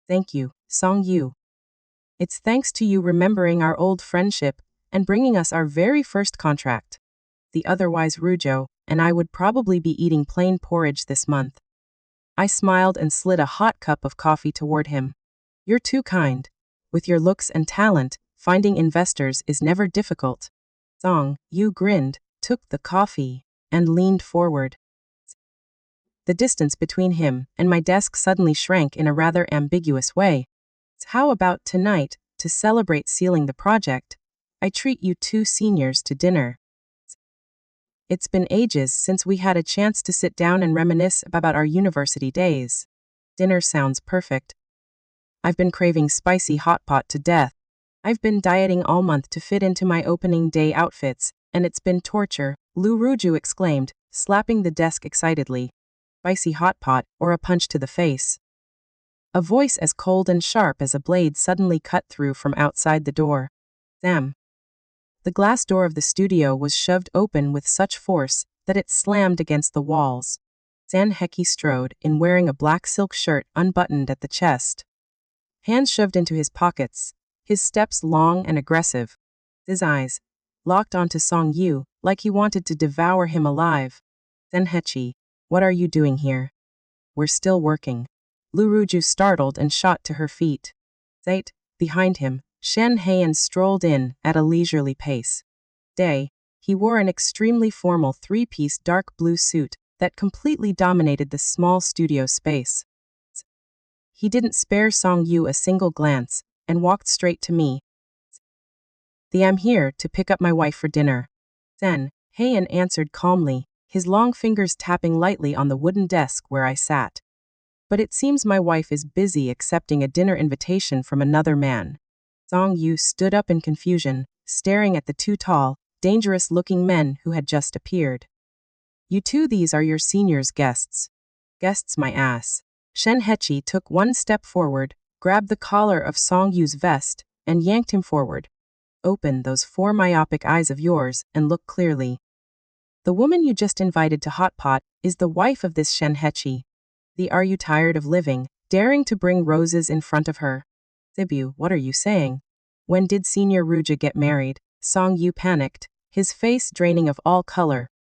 [SPEAKER 1] Thank you, Song Yu. It's thanks to you remembering our old friendship and bringing us our very first contract. Otherwise Ruoju and I would probably be eating plain porridge this month. I smiled and slid a hot cup of coffee toward him. You're too kind. With your looks and talent, finding investors is never difficult. Song Yu grinned, took the coffee, and leaned forward. The distance between him and my desk suddenly shrank in a rather ambiguous way. How about tonight, to celebrate sealing the project, I treat you 2 seniors to dinner? It's been ages since we had a chance to sit down and reminisce about our university days. Dinner sounds perfect. I've been craving spicy hot pot to death. I've been dieting all month to fit into my opening day outfits, and it's been torture, Lu Ruoju exclaimed, slapping the desk excitedly. Spicy hot pot, or a punch to the face? A voice as cold and sharp as a blade suddenly cut through from outside the door. Damn. The glass door of the studio was shoved open with such force that it slammed against the walls. Shen Heyan strode in wearing a black silk shirt unbuttoned at the chest. Hands shoved into his pockets, his steps long and aggressive. His eyes locked onto Song Yu like he wanted to devour him alive. Shen Heyan, what are you doing here? We're still working. Lu Ruoju startled and shot to her feet. Behind him, Shen Heyan strolled in at a leisurely pace. He wore an extremely formal 3-piece dark blue suit that completely dominated the small studio space. He didn't spare Song Yu a single glance and walked straight to me. I'm here to pick up my wife for dinner. Shen Heyan answered calmly, his long fingers tapping lightly on the wooden desk where I sat. But it seems my wife is busy accepting a dinner invitation from another man. Song Yu stood up in confusion, staring at the 2 tall, dangerous-looking men who had just appeared. You two, these are your seniors' guests. Guests, my ass. Shen Hechi took one step forward, grabbed the collar of Song Yu's vest, and yanked him forward. Open those 4 myopic eyes of yours and look clearly. The woman you just invited to Hot Pot is the wife of this Shen Hechi. Are you tired of living, daring to bring roses in front of her? Thibu, what are you saying? When did Senior Ruoju get married? Song Yu panicked, his face draining of all color.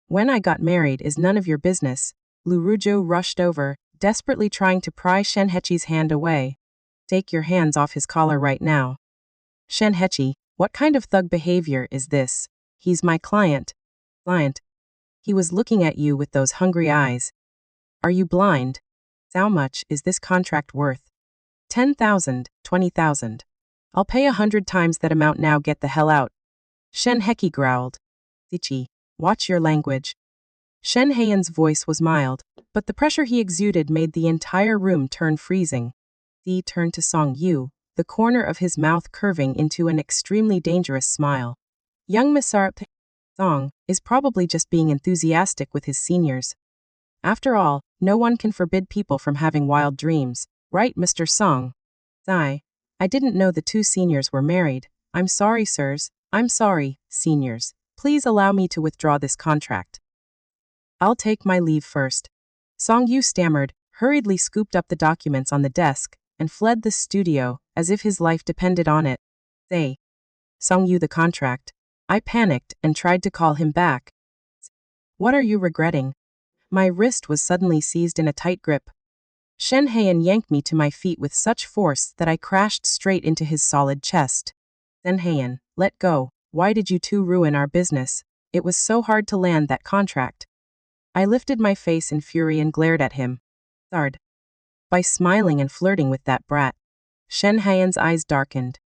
[SPEAKER 1] When I got married is none of your business. Lu Ruoju rushed over, desperately trying to pry Shen Hechi's hand away. Take your hands off his collar right now. Shen Hechi, what kind of thug behavior is this? He's my client. He was looking at you with those hungry eyes. Are you blind? How much is this contract worth? 10,000, 20,000. I'll pay 100 times that amount now. Get the hell out. Shen Hechi growled. Ichi, watch your language. Shen Heyan's voice was mild, but the pressure he exuded made the entire room turn freezing. He turned to Song Yu, the corner of his mouth curving into an extremely dangerous smile. Young Mr. Song is probably just being enthusiastic with his seniors. After all, no one can forbid people from having wild dreams, right, Mr. Song? I didn't know the 2 seniors were married. I'm sorry, sirs. I'm sorry, seniors. Please allow me to withdraw this contract. I'll take my leave first. Song Yu stammered, hurriedly scooped up the documents on the desk, and fled the studio, as if his life depended on it. Song Yu, the contract. I panicked and tried to call him back. What are you regretting? My wrist was suddenly seized in a tight grip. Shen Heyan yanked me to my feet with such force that I crashed straight into his solid chest. Shen Heyan, let go. Why did you 2 ruin our business? It was so hard to land that contract. I lifted my face in fury and glared at him. By smiling and flirting with that brat. Shen Heyan's eyes darkened.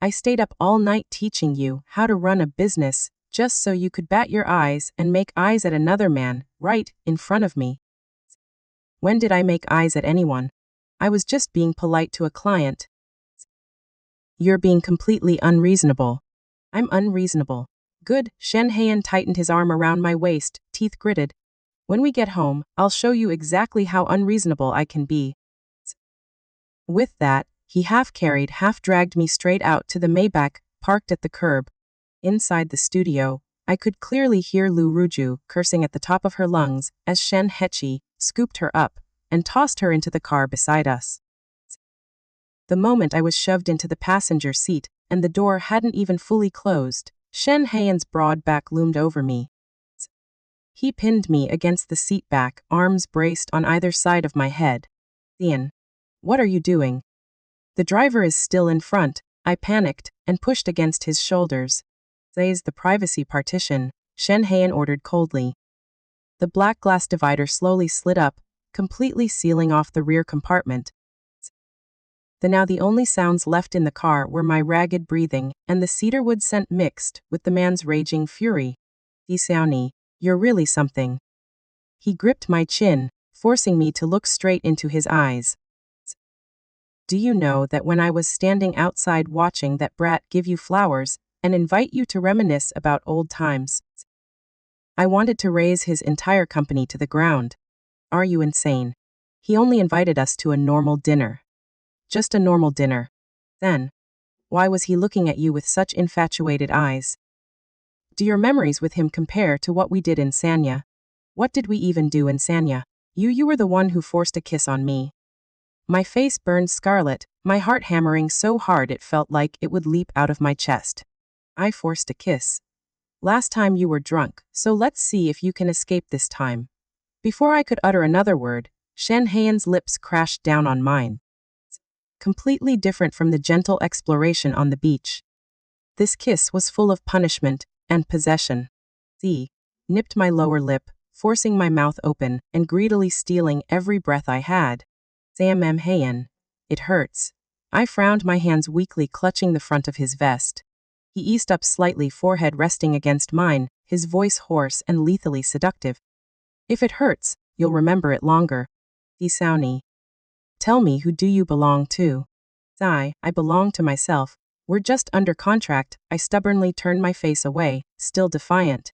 [SPEAKER 1] I stayed up all night teaching you how to run a business, just so you could bat your eyes and make eyes at another man, right in front of me. When did I make eyes at anyone? I was just being polite to a client. You're being completely unreasonable. I'm unreasonable. Good. Shen Heyan tightened his arm around my waist, teeth gritted. When we get home, I'll show you exactly how unreasonable I can be. With that, he half-carried, half-dragged me straight out to the Maybach, parked at the curb. Inside the studio, I could clearly hear Lu Ruoju cursing at the top of her lungs as Shen Hechi scooped her up and tossed her into the car beside us. The moment I was shoved into the passenger seat and the door hadn't even fully closed, Shen Heyan's broad back loomed over me. He pinned me against the seat back, arms braced on either side of my head. Ian, what are you doing? The driver is still in front. I panicked and pushed against his shoulders. Raise the privacy partition, Shen Heyan ordered coldly. The black glass divider slowly slid up, completely sealing off the rear compartment. Now the only sounds left in the car were my ragged breathing and the cedarwood scent mixed with the man's raging fury. Xiaoni, you're really something. He gripped my chin, forcing me to look straight into his eyes. Do you know that when I was standing outside watching that brat give you flowers and invite you to reminisce about old times, I wanted to raze his entire company to the ground. Are you insane? He only invited us to a normal dinner. Just a normal dinner. Then, why was he looking at you with such infatuated eyes? Do your memories with him compare to what we did in Sanya? What did we even do in Sanya? You were the one who forced a kiss on me. My face burned scarlet, my heart hammering so hard it felt like it would leap out of my chest. I forced a kiss. Last time you were drunk, so let's see if you can escape this time. Before I could utter another word, Shen Heyan's lips crashed down on mine. Completely different from the gentle exploration on the beach. This kiss was full of punishment and possession. He nipped my lower lip, forcing my mouth open and greedily stealing every breath I had. Heyan, it hurts. I frowned, my hands weakly clutching the front of his vest. He eased up slightly, forehead resting against mine, his voice hoarse and lethally seductive. If it hurts, you'll remember it longer. Xiaoni. Tell me, who do you belong to? I belong to myself. We're just under contract. I stubbornly turned my face away, still defiant.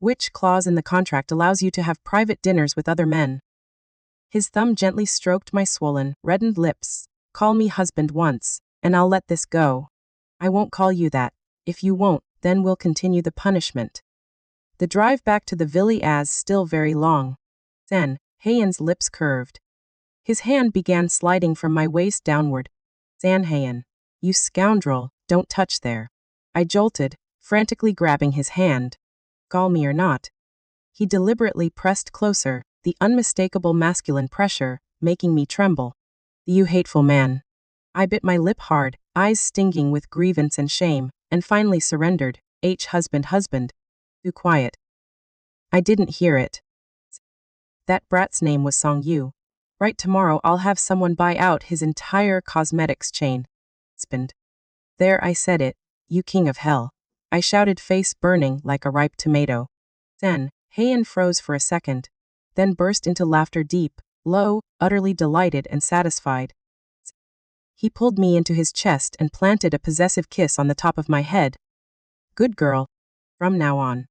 [SPEAKER 1] Which clause in the contract allows you to have private dinners with other men? His thumb gently stroked my swollen, reddened lips. Call me husband once, and I'll let this go. I won't call you that. If you won't, then we'll continue the punishment. The drive back to the villa was still very long. Shen Heyan's lips curved. His hand began sliding from my waist downward. Shen Heyan, you scoundrel, don't touch there. I jolted, frantically grabbing his hand. Call me or not. He deliberately pressed closer, the unmistakable masculine pressure, making me tremble. You hateful man. I bit my lip hard, eyes stinging with grievance and shame, and finally surrendered. Husband. Too quiet. I didn't hear it. That brat's name was Song Yu. Right, tomorrow I'll have someone buy out his entire cosmetics chain. Husband. There, I said it, you king of hell. I shouted, face burning like a ripe tomato. Shen Heyan froze for a second, then burst into laughter, deep, low, utterly delighted and satisfied. He pulled me into his chest and planted a possessive kiss on the top of my head. Good girl. From now on.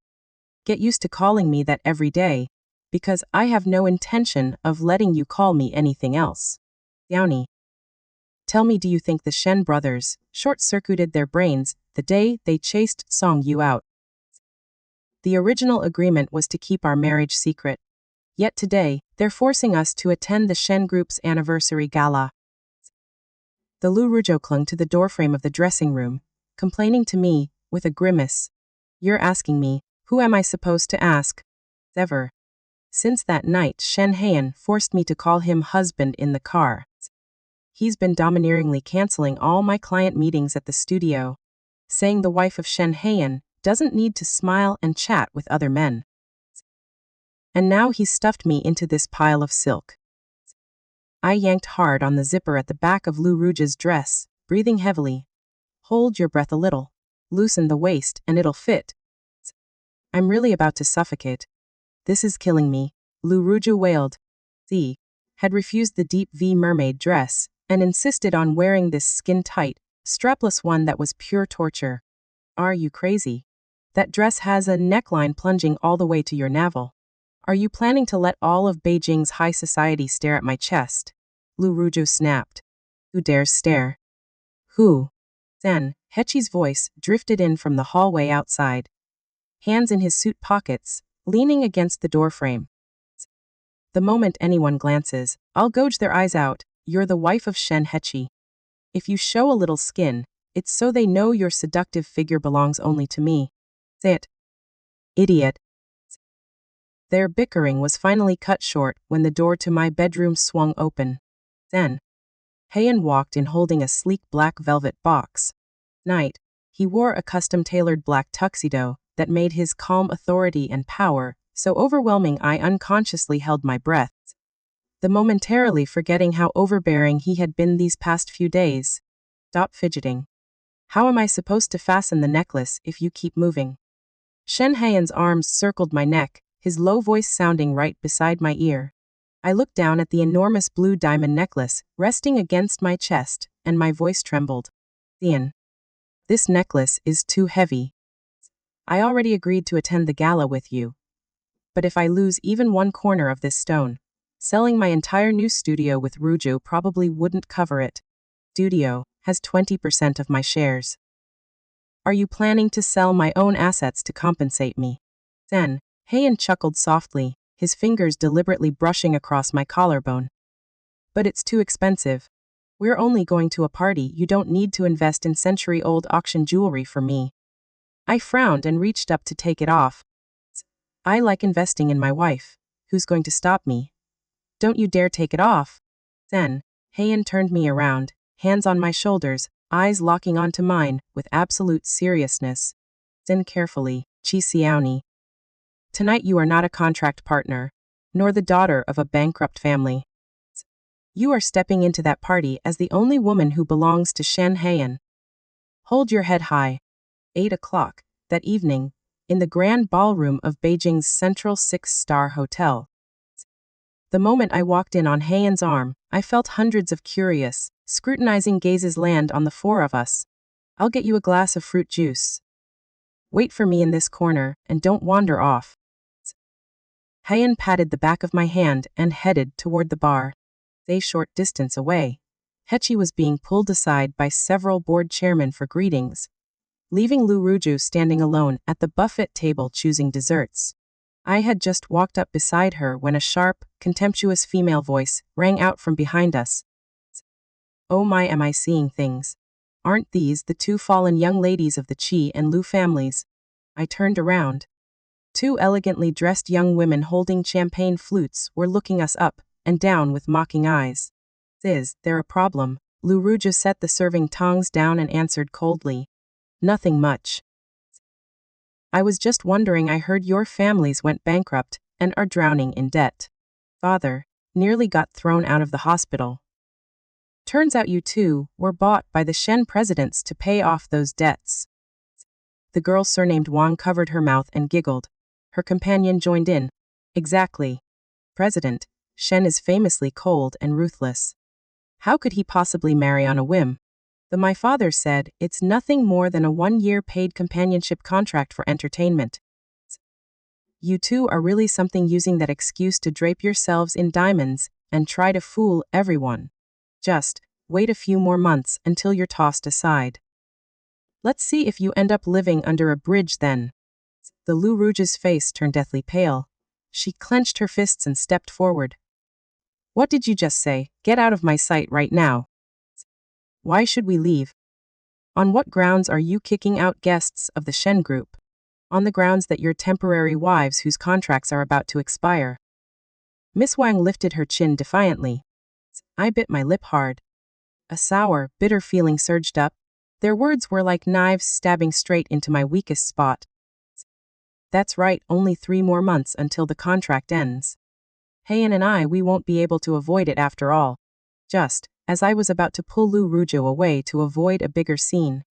[SPEAKER 1] Get used to calling me that every day, because I have no intention of letting you call me anything else. Xiaoni. Tell me, do you think the Shen brothers short-circuited their brains the day they chased Song Yu out? The original agreement was to keep our marriage secret. Yet today, they're forcing us to attend the Shen Group's anniversary gala. The Lu Ruoju clung to the doorframe of the dressing room, complaining to me, with a grimace. You're asking me, who am I supposed to ask? Ever. Since that night, Shen Heyan forced me to call him husband in the car. He's been domineeringly canceling all my client meetings at the studio, saying the wife of Shen Heyan doesn't need to smile and chat with other men. And now he's stuffed me into this pile of silk. I yanked hard on the zipper at the back of Lu Ruoju's dress, breathing heavily. Hold your breath a little. Loosen the waist and it'll fit. I'm really about to suffocate. This is killing me, Lu Ruoju wailed. Z had refused the deep V mermaid dress and insisted on wearing this skin-tight, strapless one that was pure torture. Are you crazy? That dress has a neckline plunging all the way to your navel. Are you planning to let all of Beijing's high society stare at my chest? Lu Ruoju snapped. Who dares stare? Who? Shen Hechi's voice drifted in from the hallway outside. Hands in his suit pockets, leaning against the doorframe. The moment anyone glances, I'll gouge their eyes out. You're the wife of Shen Hechi. If you show a little skin, it's so they know your seductive figure belongs only to me. Say it. Idiot. Their bickering was finally cut short when the door to my bedroom swung open. Shen Heyan walked in holding a sleek black velvet box. Night, he wore a custom-tailored black tuxedo that made his calm authority and power so overwhelming I unconsciously held my breath, momentarily forgetting how overbearing he had been these past few days. Stop fidgeting. How am I supposed to fasten the necklace if you keep moving? Shen Heyan's arms circled my neck, his low voice sounding right beside my ear. I looked down at the enormous blue diamond necklace resting against my chest, and my voice trembled. Ian, this necklace is too heavy. I already agreed to attend the gala with you. But if I lose even one corner of this stone, selling my entire new studio with Ruoju probably wouldn't cover it. Studio has 20% of my shares. Are you planning to sell my own assets to compensate me? Shen Heyan chuckled softly, his fingers deliberately brushing across my collarbone. But it's too expensive. We're only going to a party. You don't need to invest in century-old auction jewelry for me. I frowned and reached up to take it off. I like investing in my wife. Who's going to stop me? Don't you dare take it off. Shen Heyan turned me around, hands on my shoulders, eyes locking onto mine with absolute seriousness. Then carefully, Xiaoni. Tonight you are not a contract partner, nor the daughter of a bankrupt family. You are stepping into that party as the only woman who belongs to Shen Heyan. Hold your head high. 8 o'clock, that evening, in the grand ballroom of Beijing's Central 6-star hotel. The moment I walked in on Heyan's arm, I felt hundreds of curious, scrutinizing gazes land on the four of us. I'll get you a glass of fruit juice. Wait for me in this corner, and don't wander off. Heyan patted the back of my hand and headed toward the bar. A short distance away, Hechi was being pulled aside by several board chairmen for greetings, leaving Lu Ruoju standing alone at the buffet table choosing desserts. I had just walked up beside her when a sharp, contemptuous female voice rang out from behind us. Oh my, am I seeing things? Aren't these the two fallen young ladies of the Qi and Lu families? I turned around. Two elegantly dressed young women holding champagne flutes were looking us up and down with mocking eyes. Is there a problem? Lu Ruoju set the serving tongs down and answered coldly. Nothing much. I was just wondering, I heard your families went bankrupt and are drowning in debt. Father nearly got thrown out of the hospital. Turns out you two were bought by the Shen presidents to pay off those debts. The girl surnamed Wang covered her mouth and giggled. Her companion joined in. Exactly. President Shen is famously cold and ruthless. How could he possibly marry on a whim? My father said it's nothing more than a 1-year paid companionship contract for entertainment. You two are really something, using that excuse to drape yourselves in diamonds and try to fool everyone. Just wait a few more months until you're tossed aside. Let's see if you end up living under a bridge then. The Lu Ruoju's face turned deathly pale. She clenched her fists and stepped forward. What did you just say? Get out of my sight right now. Why should we leave? On what grounds are you kicking out guests of the Shen Group? On the grounds that you're temporary wives whose contracts are about to expire. Miss Wang lifted her chin defiantly. I bit my lip hard. A sour, bitter feeling surged up. Their words were like knives stabbing straight into my weakest spot. That's right, only 3 more months until the contract ends. Heyan and we won't be able to avoid it after all. Just as I was about to pull Lu Ruoju away to avoid a bigger scene,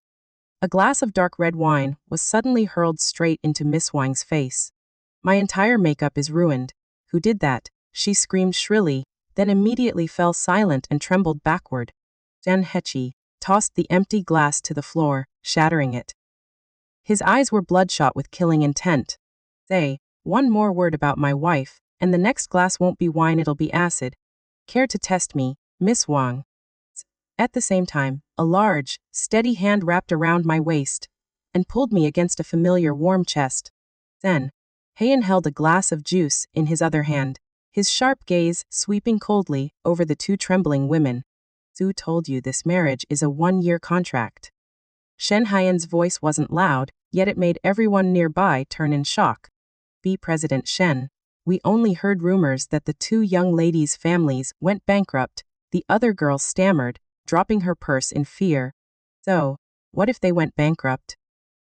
[SPEAKER 1] a glass of dark red wine was suddenly hurled straight into Miss Wang's face. My entire makeup is ruined. Who did that? She screamed shrilly, then immediately fell silent and trembled backward. Shen Hechi tossed the empty glass to the floor, shattering it. His eyes were bloodshot with killing intent. Say, one more word about my wife, and the next glass won't be wine, it'll be acid. Care to test me, Miss Wang? At the same time, a large, steady hand wrapped around my waist and pulled me against a familiar warm chest. Then, Heyan held a glass of juice in his other hand, his sharp gaze sweeping coldly over the two trembling women. Who told you this marriage is a 1-year contract? Shen Heyan's voice wasn't loud, yet it made everyone nearby turn in shock. Be President Shen, we only heard rumors that the two young ladies' families went bankrupt, the other girl stammered, dropping her purse in fear. So, what if they went bankrupt?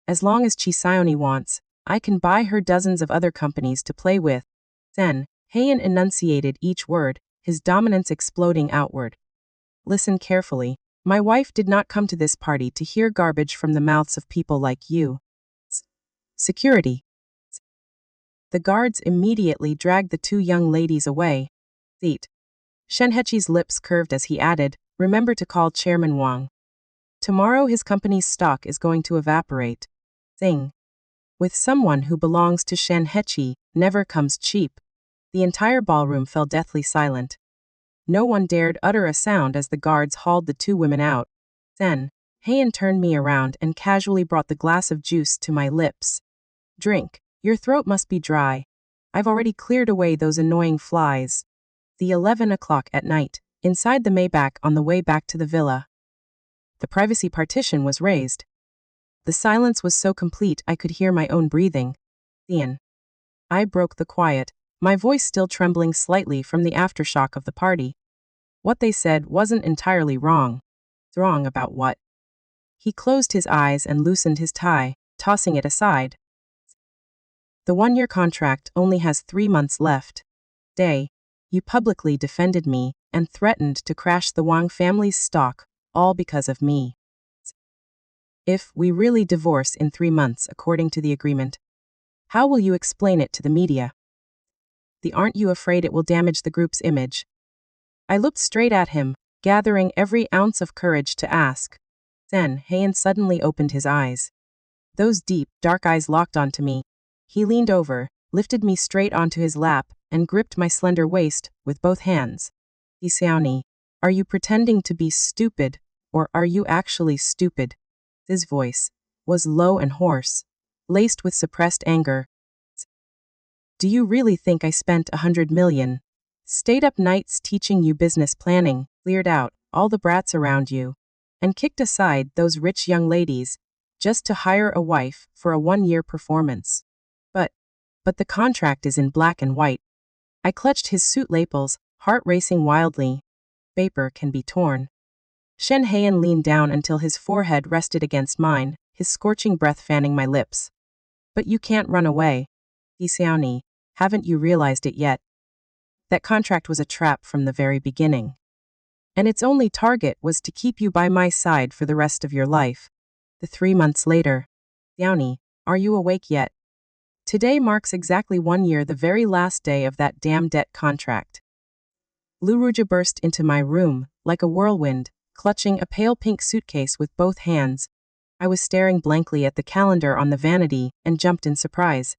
[SPEAKER 1] As long as Xiaoni wants, I can buy her dozens of other companies to play with. Then, Heyan enunciated each word, his dominance exploding outward. Listen carefully. My wife did not come to this party to hear garbage from the mouths of people like you. Security. The guards immediately dragged the two young ladies away. Seat. Shen Hechi's lips curved as he added, remember to call Chairman Wang. Tomorrow his company's stock is going to evaporate. Thing. With someone who belongs to Shen Hechi, never comes cheap. The entire ballroom fell deathly silent. No one dared utter a sound as the guards hauled the two women out. Then, Heyan turned me around and casually brought the glass of juice to my lips. Drink. Your throat must be dry. I've already cleared away those annoying flies. The 11 o'clock at night, inside the Maybach on the way back to the villa. The privacy partition was raised. The silence was so complete I could hear my own breathing. Ian. I broke the quiet, my voice still trembling slightly from the aftershock of the party. What they said wasn't entirely wrong. Wrong about what? He closed his eyes and loosened his tie, tossing it aside. The 1-year contract only has 3 months left. You publicly defended me and threatened to crash the Wang family's stock, all because of me. If we really divorce in 3 months according to the agreement, how will you explain it to the media? Aren't you afraid it will damage the group's image? I looked straight at him, gathering every ounce of courage to ask. Then Heyan suddenly opened his eyes. Those deep, dark eyes locked onto me. He leaned over, lifted me straight onto his lap, and gripped my slender waist with both hands. Xiaoni, are you pretending to be stupid, or are you actually stupid? His voice was low and hoarse, laced with suppressed anger. Do you really think I spent 100 million? Stayed up nights teaching you business planning, cleared out all the brats around you, and kicked aside those rich young ladies, just to hire a wife for a 1-year performance. But the contract is in black and white. I clutched his suit lapels, heart racing wildly. Paper can be torn. Shen Heyan leaned down until his forehead rested against mine, his scorching breath fanning my lips. But you can't run away. Xiaoni, haven't you realized it yet? That contract was a trap from the very beginning. And its only target was to keep you by my side for the rest of your life. 3 months later. Xiaoni, are you awake yet? Today marks exactly 1 year, the very last day of that damn debt contract. Lu Ruoju burst into my room, like a whirlwind, clutching a pale pink suitcase with both hands. I was staring blankly at the calendar on the vanity and jumped in surprise.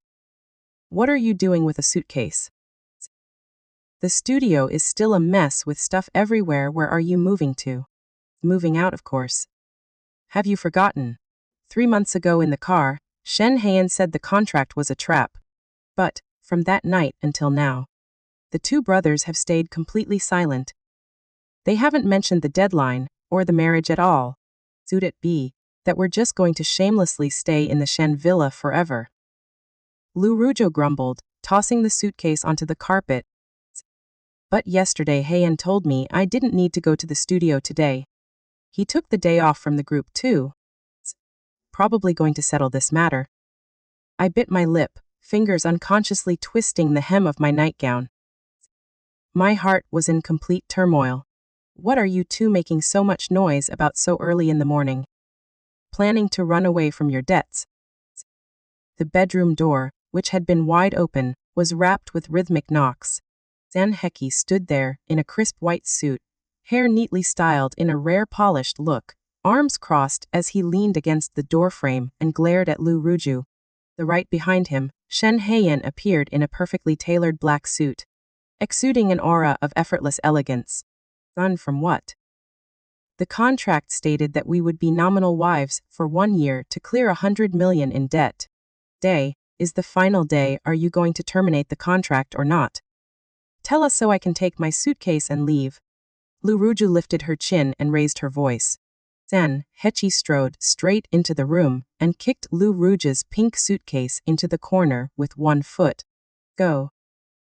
[SPEAKER 1] What are you doing with a suitcase? The studio is still a mess with stuff everywhere. Where are you moving to? Moving out, of course. Have you forgotten? 3 months ago in the car, Shen Heyan said the contract was a trap. But, from that night until now, the two brothers have stayed completely silent. They haven't mentioned the deadline, or the marriage at all. Could it be that we're just going to shamelessly stay in the Shen villa forever? Lu Ruoju grumbled, tossing the suitcase onto the carpet. But yesterday Heyan told me I didn't need to go to the studio today. He took the day off from the group too. Probably going to settle this matter. I bit my lip, fingers unconsciously twisting the hem of my nightgown. My heart was in complete turmoil. What are you two making so much noise about so early in the morning? Planning to run away from your debts? The bedroom door, which had been wide open, was wrapped with rhythmic knocks. Shen Heyan stood there in a crisp white suit, hair neatly styled in a rare polished look, arms crossed as he leaned against the doorframe and glared at Lu Ruoju. Right behind him, Shen Heyan appeared in a perfectly tailored black suit, exuding an aura of effortless elegance. Done from what? The contract stated that we would be nominal wives for 1 year to clear 100 million in debt. Day is the final day. Are you going to terminate the contract or not? Tell us so I can take my suitcase and leave. Lu Ruoju lifted her chin and raised her voice. Shen Heyan strode straight into the room and kicked Lu Ruoju's pink suitcase into the corner with one foot. Go.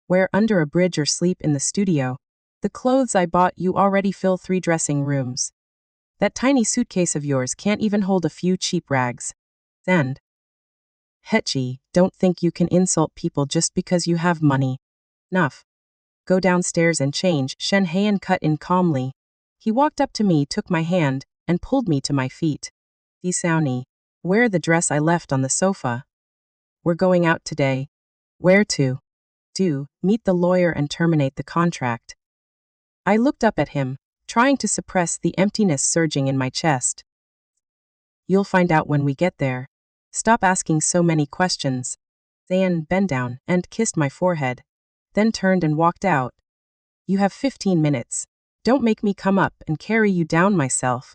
[SPEAKER 1] Wear under a bridge or sleep in the studio. The clothes I bought you already fill 3 dressing rooms. That tiny suitcase of yours can't even hold a few cheap rags. Shen Heyan, don't think you can insult people just because you have money. Enough. Go downstairs and change. Shen Heyan cut in calmly. He walked up to me, took my hand, and pulled me to my feet. Xiaoni, wear the dress I left on the sofa. We're going out today. Where to? To meet the lawyer and terminate the contract. I looked up at him, trying to suppress the emptiness surging in my chest. You'll find out when we get there. Stop asking so many questions. Heyan bent down and kissed my forehead, then turned and walked out. You have 15 minutes. Don't make me come up and carry you down myself.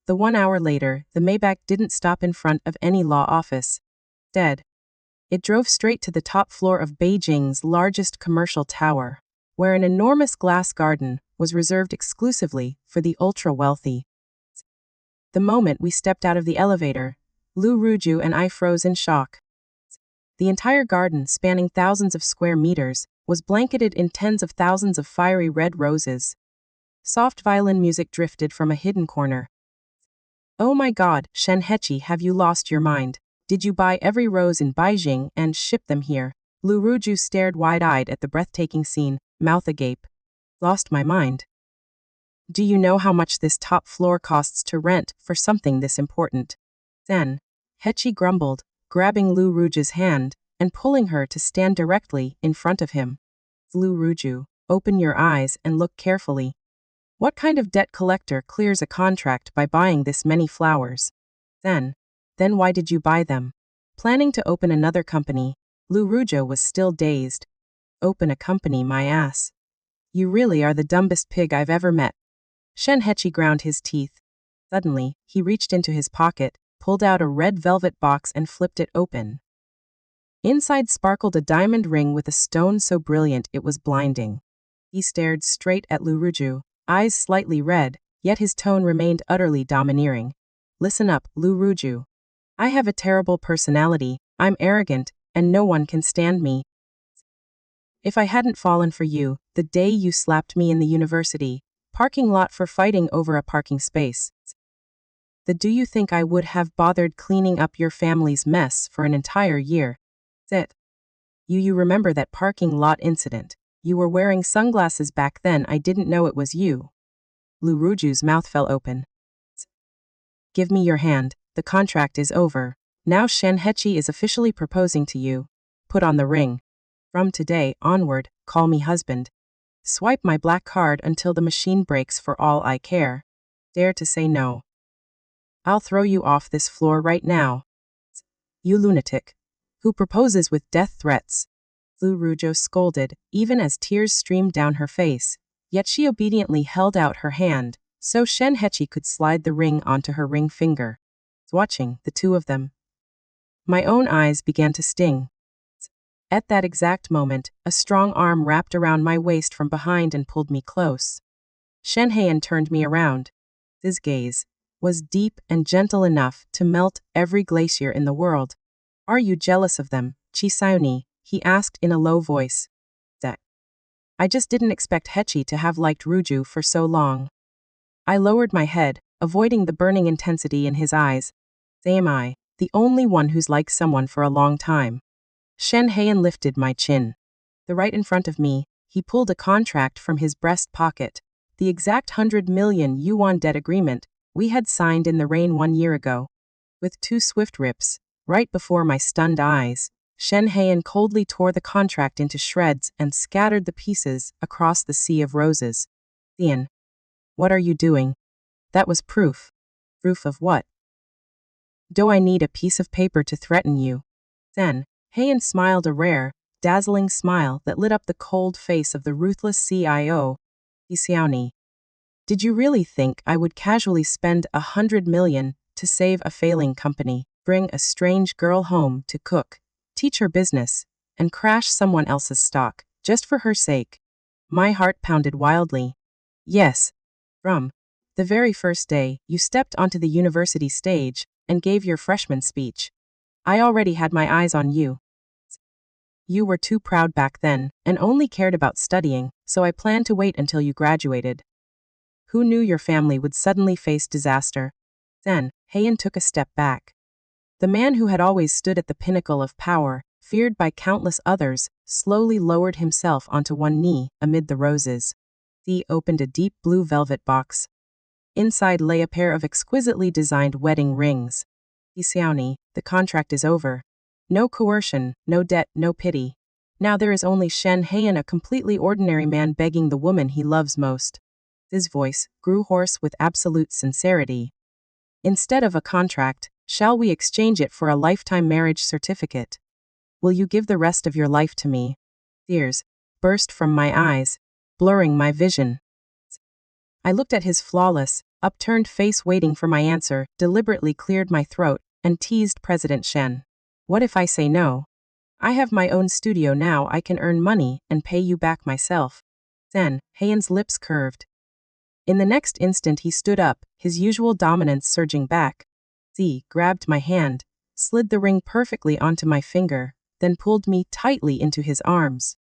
[SPEAKER 1] The 1 hour later, the Maybach didn't stop in front of any law office. Instead, it drove straight to the top floor of Beijing's largest commercial tower, where an enormous glass garden was reserved exclusively for the ultra-wealthy. The moment we stepped out of the elevator, Lu Ruoju and I froze in shock. The entire garden, spanning thousands of square meters, was blanketed in tens of thousands of fiery red roses. Soft violin music drifted from a hidden corner. Oh my God, Shen Heyan, have you lost your mind? Did you buy every rose in Beijing and ship them here? Lu Ruoju stared wide-eyed at the breathtaking scene, mouth agape. Lost my mind. Do you know how much this top floor costs to rent for something this important? Shen Heyan grumbled, grabbing Lu Ruoju's hand and pulling her to stand directly in front of him. Lu Ruoju, open your eyes and look carefully. What kind of debt collector clears a contract by buying this many flowers? Then why did you buy them? Planning to open another company, Lu Ruoju was still dazed. Open a company, my ass. You really are the dumbest pig I've ever met. Shen Heyan ground his teeth. Suddenly, he reached into his pocket, pulled out a red velvet box and flipped it open. Inside sparkled a diamond ring with a stone so brilliant it was blinding. He stared straight at Lu Ruoju, eyes slightly red, yet his tone remained utterly domineering. Listen up, Lu Ruoju. I have a terrible personality, I'm arrogant, and no one can stand me. If I hadn't fallen for you, the day you slapped me in the university parking lot for fighting over a parking space, do you think I would have bothered cleaning up your family's mess for an entire year? You remember that parking lot incident. You were wearing sunglasses back then. I didn't know it was you. Lu Ruoju's mouth fell open. Give me your hand. The contract is over. Now Shen Heyan is officially proposing to you. Put on the ring. From today onward, call me husband. Swipe my black card until the machine breaks for all I care. Dare to say no. I'll throw you off this floor right now. You lunatic. Who proposes with death threats? Lu Ruoju scolded, even as tears streamed down her face, yet she obediently held out her hand, so Shen Heyan could slide the ring onto her ring finger. Watching the two of them, my own eyes began to sting. At that exact moment, a strong arm wrapped around my waist from behind and pulled me close. Shen Heyan turned me around. His gaze was deep and gentle enough to melt every glacier in the world. Are you jealous of them, Xiaoni? He asked in a low voice. I just didn't expect Heyan to have liked Ruoju for so long. I lowered my head, avoiding the burning intensity in his eyes. Am I the only one who's liked someone for a long time? Shen Heyan lifted my chin. Right in front of me, he pulled a contract from his breast pocket, the exact 100 million yuan debt agreement we had signed in the rain 1 year ago. With 2 swift rips, right before my stunned eyes, Shen Heyan coldly tore the contract into shreds and scattered the pieces across the sea of roses. Ian, what are you doing? That was proof. Proof of what? Do I need a piece of paper to threaten you? Then, Heyan smiled a rare, dazzling smile that lit up the cold face of the ruthless CIO. Xiaoni. Did you really think I would casually spend 100 million to save a failing company, bring a strange girl home to cook, teach her business, and crash someone else's stock, just for her sake? My heart pounded wildly. Yes. From the very first day you stepped onto the university stage and gave your freshman speech, I already had my eyes on you. You were too proud back then and only cared about studying, so I planned to wait until you graduated. Who knew your family would suddenly face disaster? Then, Heyan took a step back. The man who had always stood at the pinnacle of power, feared by countless others, slowly lowered himself onto one knee amid the roses. He opened a deep blue velvet box. Inside lay a pair of exquisitely designed wedding rings. Xiaoni, the contract is over. No coercion, no debt, no pity. Now there is only Shen Heyan, a completely ordinary man begging the woman he loves most. His voice grew hoarse with absolute sincerity. Instead of a contract, shall we exchange it for a lifetime marriage certificate? Will you give the rest of your life to me? Tears burst from my eyes, blurring my vision. I looked at his flawless, upturned face, waiting for my answer, deliberately cleared my throat, and teased President Shen. What if I say no? I have my own studio now. I can earn money and pay you back myself. Then, Heyan's lips curved. In the next instant he stood up, his usual dominance surging back. Z grabbed my hand, slid the ring perfectly onto my finger, then pulled me tightly into his arms.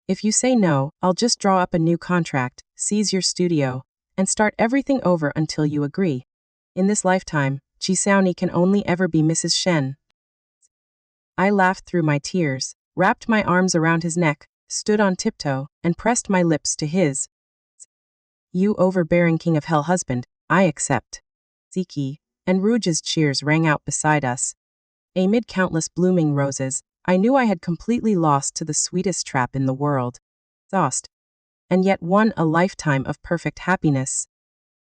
[SPEAKER 1] If you say no, I'll just draw up a new contract, seize your studio, and start everything over until you agree. In this lifetime, Xiaoni can only ever be Mrs. Shen. I laughed through my tears, wrapped my arms around his neck, stood on tiptoe, and pressed my lips to his. You overbearing king of hell husband, I accept. Ziki and Ruoju's cheers rang out beside us. Amid countless blooming roses, I knew I had completely lost to the sweetest trap in the world. Exhaust. And yet won a lifetime of perfect happiness.